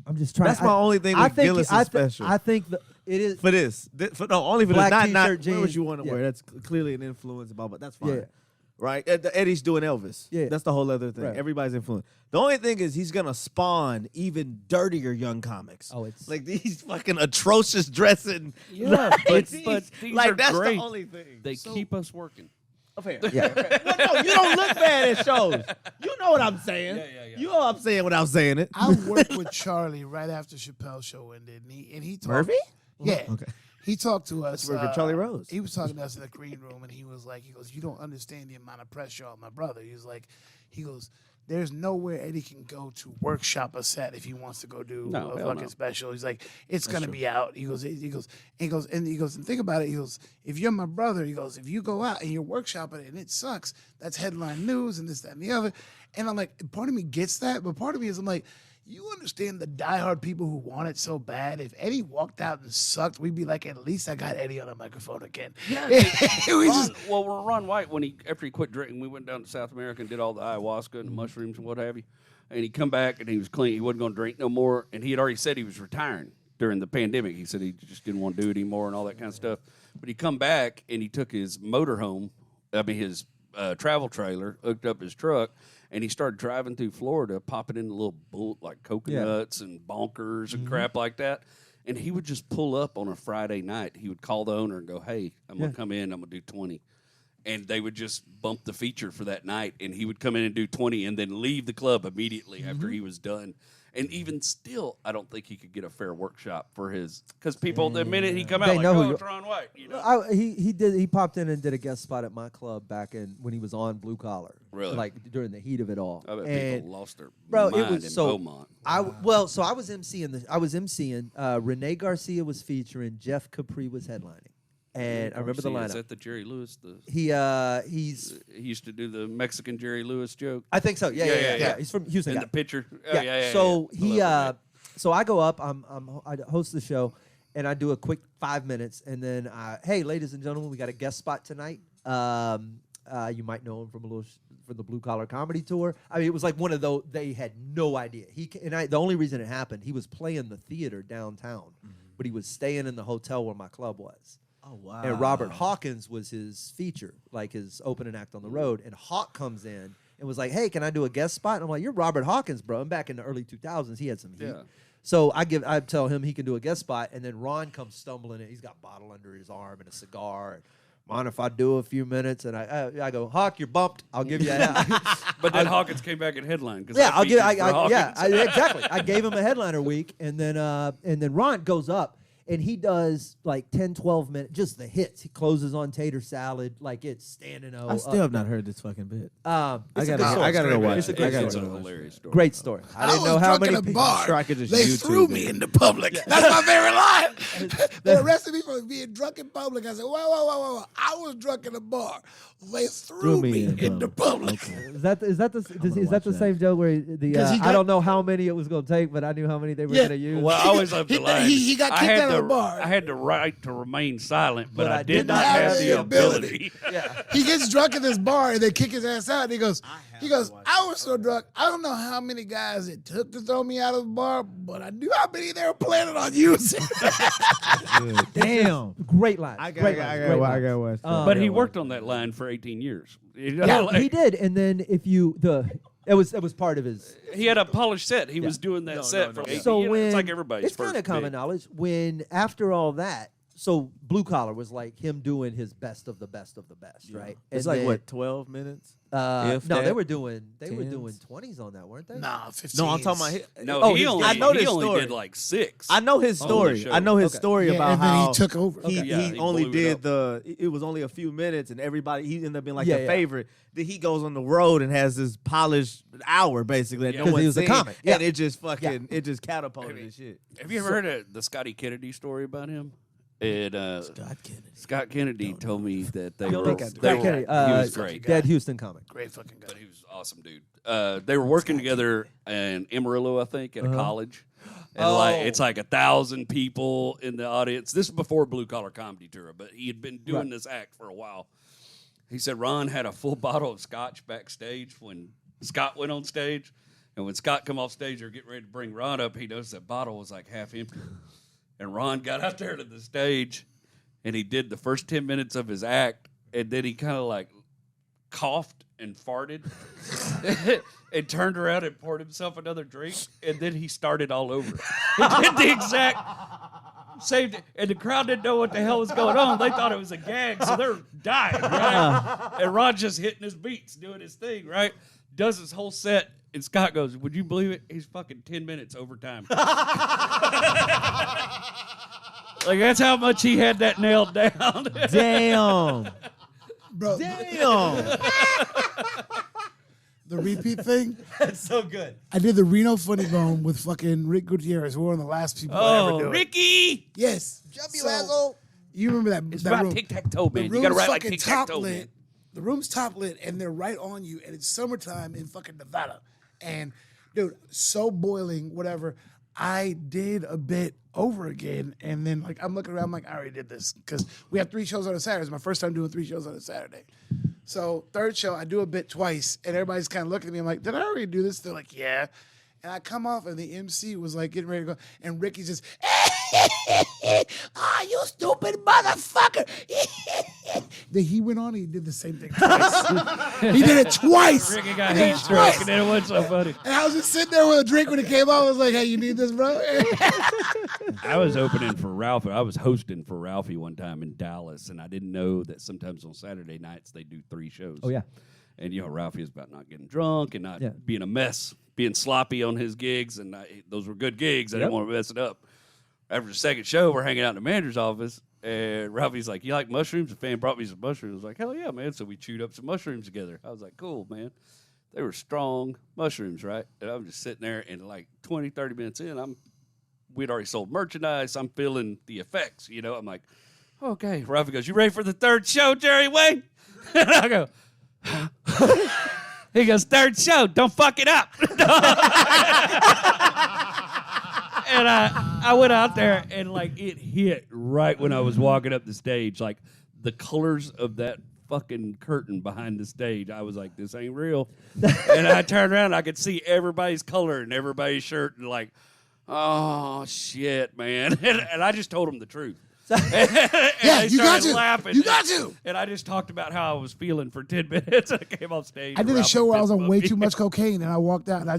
Speaker 2: I'm just trying.
Speaker 3: That's my only thing
Speaker 2: I
Speaker 3: with
Speaker 2: think
Speaker 3: Gillis'
Speaker 2: I
Speaker 3: special.
Speaker 2: I think it is.
Speaker 3: For this, only for
Speaker 2: Black
Speaker 3: this. Not
Speaker 2: t-shirt,
Speaker 3: what would
Speaker 2: jeans.
Speaker 3: you want to
Speaker 2: Yeah.
Speaker 3: wear. That's clearly an influence, but that's fine.
Speaker 2: Yeah.
Speaker 3: Right? Eddie's doing Elvis.
Speaker 2: Yeah.
Speaker 3: That's the whole other thing.
Speaker 2: Right.
Speaker 3: Everybody's influenced. The only thing is he's gonna spawn even dirtier young comics.
Speaker 2: Oh, it's
Speaker 3: like these fucking atrocious dressing.
Speaker 4: Yeah, but these
Speaker 3: like
Speaker 4: are
Speaker 3: that's
Speaker 4: great.
Speaker 3: the only thing.
Speaker 4: They keep us working.
Speaker 3: Fair.
Speaker 2: Yeah.
Speaker 3: Well, no, you don't look bad at shows. You know what I'm saying.
Speaker 4: Yeah.
Speaker 3: You know I'm saying without saying it.
Speaker 1: I worked with Charlie right after Chappelle's show ended, and he talked,
Speaker 3: Murphy?
Speaker 1: Yeah.
Speaker 3: Okay.
Speaker 1: He talked to us.
Speaker 3: That's where Charlie Rose.
Speaker 1: He was talking to us in the green room, and he goes, "You don't understand the amount of pressure on my brother." He goes, "There's nowhere Eddie can go to workshop a set if he wants to go do
Speaker 4: No,
Speaker 1: a
Speaker 4: hell
Speaker 1: fucking
Speaker 4: no.
Speaker 1: special." He's like, "It's gonna be out." He goes, and think about it. He goes, "If you're my brother," he goes, "if you go out and you're workshopping it and it sucks, that's headline news and this, that, and the other." And I'm like, part of me gets that, but part of me is I'm like, you understand the diehard people who want it so bad. If Eddie walked out and sucked, we'd be like, at least I got Eddie on a microphone again.
Speaker 4: Yeah.
Speaker 1: We just,
Speaker 4: Ron White, after he quit drinking, we went down to South America and did all the ayahuasca and the mushrooms and what have you. And he come back and he was clean. He wasn't going to drink no more. And he had already said he was retiring during the pandemic. He said he just didn't want to do it anymore and all that kind of stuff. But he come back and he took his his travel trailer, hooked up his truck, and he started driving through Florida, popping in little like coconuts and bonkers and crap like that. And he would just pull up on a Friday night. He would call the owner and go, "Hey, I'm going to come in. I'm going to do 20." And they would just bump the feature for that night. And he would come in and do 20 and then leave the club immediately after he was done. And even still, I don't think he could get a fair workshop for his, because people, the minute he come out,
Speaker 2: They
Speaker 4: like,
Speaker 2: know who
Speaker 4: "Oh,
Speaker 2: you-
Speaker 4: it's Ron White," you know.
Speaker 2: He popped in and did a guest spot at my club back when he was on Blue Collar.
Speaker 4: Really?
Speaker 2: Like during the heat of it all.
Speaker 4: I bet
Speaker 2: And
Speaker 4: people lost their
Speaker 2: bro,
Speaker 4: mind
Speaker 2: it was
Speaker 4: in
Speaker 2: so
Speaker 4: Beaumont.
Speaker 2: I was emceeing. Renee Garcia was featuring. Jeff Capri was headlining, and I remember the
Speaker 4: Is
Speaker 2: lineup.
Speaker 4: that the Jerry Lewis?
Speaker 2: He I think so. Yeah.
Speaker 4: Yeah.
Speaker 2: He's from Houston.
Speaker 4: In
Speaker 2: guy.
Speaker 4: the picture. Oh,
Speaker 2: Yeah.
Speaker 4: yeah.
Speaker 2: So
Speaker 4: I
Speaker 2: he
Speaker 4: love that.
Speaker 2: so I go up. I host the show, and I do a quick 5 minutes, and then hey, ladies and gentlemen, we got a guest spot tonight. You might know him from from the Blue Collar Comedy Tour. I mean, it was like one of those. They had no idea. The only reason it happened, he was playing the theater downtown, but he was staying in the hotel where my club was.
Speaker 3: Oh wow.
Speaker 2: And Robert Hawkins was his feature, like his opening act on the road. And Hawk comes in and was like, "Hey, can I do a guest spot?" And I'm like, "You're Robert Hawkins, bro." And back in the early 2000s, he had some heat.
Speaker 4: Yeah.
Speaker 2: So I tell him he can do a guest spot, and then Ron comes stumbling in. He's got a bottle under his arm and a cigar. And, "Mind if I do a few minutes?" And I go, "Hawk, you're bumped. I'll give you a
Speaker 4: But then Hawkins came back and headlined.
Speaker 2: yeah, exactly. I gave him a headliner week, and then Ron goes up and he does like 10, 12 minutes, just the hits. He closes on Tater Salad, like it's standing o.
Speaker 3: I still have not heard this fucking bit.
Speaker 2: It's
Speaker 3: I
Speaker 2: a good
Speaker 3: gotta
Speaker 2: story.
Speaker 3: go watch
Speaker 2: It's a
Speaker 3: it.
Speaker 2: good
Speaker 3: I gotta
Speaker 4: It's a
Speaker 2: story.
Speaker 3: go watch it.
Speaker 4: hilarious story.
Speaker 2: Great story. I didn't know
Speaker 1: was
Speaker 2: how
Speaker 1: drunk
Speaker 2: many
Speaker 1: in a
Speaker 2: people.
Speaker 1: bar.
Speaker 3: Sure, I could just
Speaker 1: They
Speaker 3: YouTube
Speaker 1: threw
Speaker 3: it.
Speaker 1: me in the public. That's my favorite line. They arrested me for being drunk in public. I said, whoa. I was drunk in a bar. They threw me in the public.
Speaker 2: Is that the same joke where
Speaker 1: he
Speaker 2: I
Speaker 1: got-
Speaker 2: don't know how many it was going to take, but I knew how many they were going to use?
Speaker 4: Well, I always love the line.
Speaker 1: He got
Speaker 4: I
Speaker 1: kicked
Speaker 4: had
Speaker 1: out the bar.
Speaker 4: I had the right to remain silent, but I did
Speaker 2: not
Speaker 4: not have the ability.
Speaker 1: He gets drunk at this bar and they kick his ass out. And he goes, I was so drunk. I don't know how many guys it took to throw me out of the bar, but I knew how many they were planning on using.
Speaker 2: Damn. Great line.
Speaker 5: I
Speaker 2: Great
Speaker 5: got
Speaker 2: line.
Speaker 5: one.
Speaker 4: But he worked on that line for 18 years. You know,
Speaker 2: Yeah,
Speaker 4: like,
Speaker 2: he did. And then it was part of his.
Speaker 4: he had a polished set. He was doing that set for 18
Speaker 2: So
Speaker 4: years.
Speaker 2: when
Speaker 4: It's like everybody's
Speaker 2: it's kind of
Speaker 4: first
Speaker 2: common
Speaker 4: gig.
Speaker 2: knowledge when after all that, so Blue Collar was like him doing his best of the best of the best, right?
Speaker 3: It's
Speaker 2: And
Speaker 3: like
Speaker 2: then,
Speaker 3: what, 12 minutes?
Speaker 2: No,
Speaker 3: if
Speaker 2: they
Speaker 3: that,
Speaker 2: were doing
Speaker 3: 10s?
Speaker 2: 20s on that, weren't they?
Speaker 1: Nah, 15.
Speaker 3: No, I'm talking about.
Speaker 4: No,
Speaker 2: Oh,
Speaker 4: he
Speaker 2: his
Speaker 4: only,
Speaker 3: I know
Speaker 4: he
Speaker 3: this
Speaker 4: only
Speaker 3: story.
Speaker 4: did like 6.
Speaker 3: I know his
Speaker 4: on
Speaker 3: story.
Speaker 4: the show.
Speaker 3: I know his
Speaker 2: Okay.
Speaker 3: story
Speaker 1: Yeah,
Speaker 3: about
Speaker 1: and then
Speaker 3: how
Speaker 1: he took over.
Speaker 3: He,
Speaker 4: Okay. Yeah,
Speaker 3: he
Speaker 4: he
Speaker 3: only
Speaker 4: blew it
Speaker 3: did
Speaker 4: up.
Speaker 3: it was only a few minutes, and everybody he ended up being like
Speaker 2: Yeah,
Speaker 3: the
Speaker 2: yeah.
Speaker 3: favorite. Then he goes on the road and has this polished hour basically. That
Speaker 4: Yeah.
Speaker 3: no
Speaker 2: 'Cause
Speaker 3: one's
Speaker 2: he was a
Speaker 3: seen,
Speaker 2: comic.
Speaker 3: and
Speaker 2: Yeah.
Speaker 3: it just fucking it just catapulted his shit.
Speaker 4: Have you ever heard of the Scotty Kennedy story about him? And Scott Kennedy told me that they
Speaker 1: I
Speaker 4: were.
Speaker 1: think I do.
Speaker 4: They
Speaker 2: Scott
Speaker 4: were
Speaker 2: Kennedy,
Speaker 4: he was great.
Speaker 2: Dead Houston comic.
Speaker 1: Great fucking guy.
Speaker 4: But he was an awesome dude. They were working together in Amarillo, I think, at a college. And it's like 1,000 people in the audience. This is before Blue Collar Comedy Tour, but he had been doing this act for a while. He said Ron had a full bottle of scotch backstage when Scott went on stage. And when Scott come off stage, they're getting ready to bring Ron up, he noticed that bottle was like half empty. And Ron got out there to the stage, and he did the first 10 minutes of his act, and then he kind of like coughed and farted and turned around and poured himself another drink, and then he started all over. He did the exact same thing, and the crowd didn't know what the hell was going on. They thought it was a gag, so they're dying, right? And Ron just hitting his beats, doing his thing, right? Does his whole set, and Scott goes, would you believe it? He's fucking 10 minutes over time. Like, that's how much he had that nailed down.
Speaker 3: Damn.
Speaker 1: Bro,
Speaker 3: Damn.
Speaker 1: the repeat thing,
Speaker 2: That's so good.
Speaker 1: I did the Reno Funny Bone with fucking Rick Gutierrez. We're one of the last people to ever do it.
Speaker 4: Ricky!
Speaker 1: Yes.
Speaker 2: Jump, you
Speaker 1: So,
Speaker 2: asshole.
Speaker 1: You remember that?
Speaker 4: It's
Speaker 1: that
Speaker 4: about
Speaker 1: room.
Speaker 4: tic-tac-toe,
Speaker 1: The
Speaker 4: man. You
Speaker 1: room's
Speaker 4: got to write like
Speaker 1: fucking top
Speaker 4: tic-tac-toe,
Speaker 1: lit.
Speaker 4: man.
Speaker 1: The room's top lit, and they're right on you, and it's summertime in fucking Nevada. And dude, so boiling, whatever. I did a bit over again, and then like I'm looking around, I'm like, I already did this because we have 3 shows on a Saturday. It's my first time doing 3 shows on a Saturday. So third show, I do a bit twice, and everybody's kind of looking at me. I'm like, did I already do this? They're like, yeah. And I come off, and the MC was like getting ready to go, and Ricky's just, ah, you stupid motherfucker. Then he went on and he did the same thing twice. He did it twice.
Speaker 4: Ricky got
Speaker 1: He did
Speaker 4: heat
Speaker 1: it
Speaker 4: stroke,
Speaker 1: twice.
Speaker 4: and then it wasn't so funny.
Speaker 1: And I was just sitting there with a drink when it came out. I was like, hey, you need this, bro?
Speaker 4: I was opening for Ralphie. I was hosting for Ralphie one time in Dallas, and I didn't know that sometimes on Saturday nights they do 3 shows.
Speaker 2: Oh, yeah.
Speaker 4: And, you know, Ralphie is about not getting drunk and not
Speaker 2: Yeah.
Speaker 4: being a mess, being sloppy on his gigs, and those were good gigs. I didn't want to mess it up. After the second show, we're hanging out in the manager's office, and Ralphie's like, you like mushrooms? The fan brought me some mushrooms. I was like, hell yeah, man. So we chewed up some mushrooms together. I was like, cool, man. They were strong mushrooms, right? And I'm just sitting there, and like 20, 30 minutes in, we'd already sold merchandise. I'm feeling the effects, you know. I'm like, okay. Ralphie goes, you ready for the 3rd show, Jerry Wayne? And I go, he goes, 3rd show, don't fuck it up. And I went out there, and like it hit right when I was walking up the stage. Like the colors of that fucking curtain behind the stage, I was like, this ain't real. And I turned around, I could see everybody's color and everybody's shirt, and like, oh shit, man. And I just told them the truth. And
Speaker 1: Yeah,
Speaker 4: they
Speaker 1: you got
Speaker 4: started
Speaker 1: to.
Speaker 4: laughing.
Speaker 1: You got to.
Speaker 4: And I just talked about how I was feeling for 10 minutes. I came off stage.
Speaker 1: I did a
Speaker 4: Ralphie
Speaker 1: show where I was
Speaker 4: fist
Speaker 1: on way
Speaker 4: bumped
Speaker 1: too
Speaker 4: me.
Speaker 1: much cocaine, and I walked out, and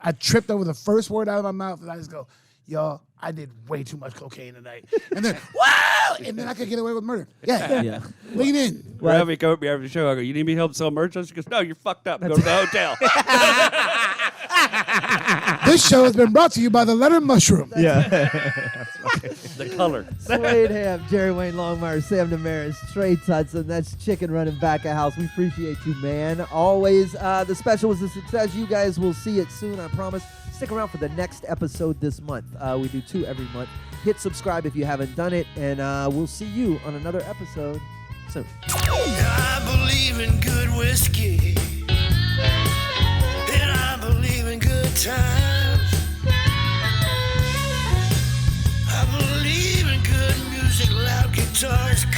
Speaker 1: I tripped over the first word out of my mouth, and I just go, y'all, I did way too much cocaine tonight. And then, wow! And then I could get away with murder. Yeah. Lean in.
Speaker 4: Ralphie came up me after the show. I go, you need me help sell merchandise? She goes, no, you're fucked up. Go to the hotel.
Speaker 1: This show has been brought to you by the Leonard Mushroom.
Speaker 4: The color.
Speaker 2: Slade Ham, Jerry Wayne Longmire, Sam Damaris, Trey Tutson. That's Chicken running back of house. We appreciate you, man. Always, the special was a success. You guys will see it soon, I promise. Stick around for the next episode this month. We do 2 every month. Hit subscribe if you haven't done it, and we'll see you on another episode soon.
Speaker 6: I believe in good whiskey, and I believe in good times. I believe guitar's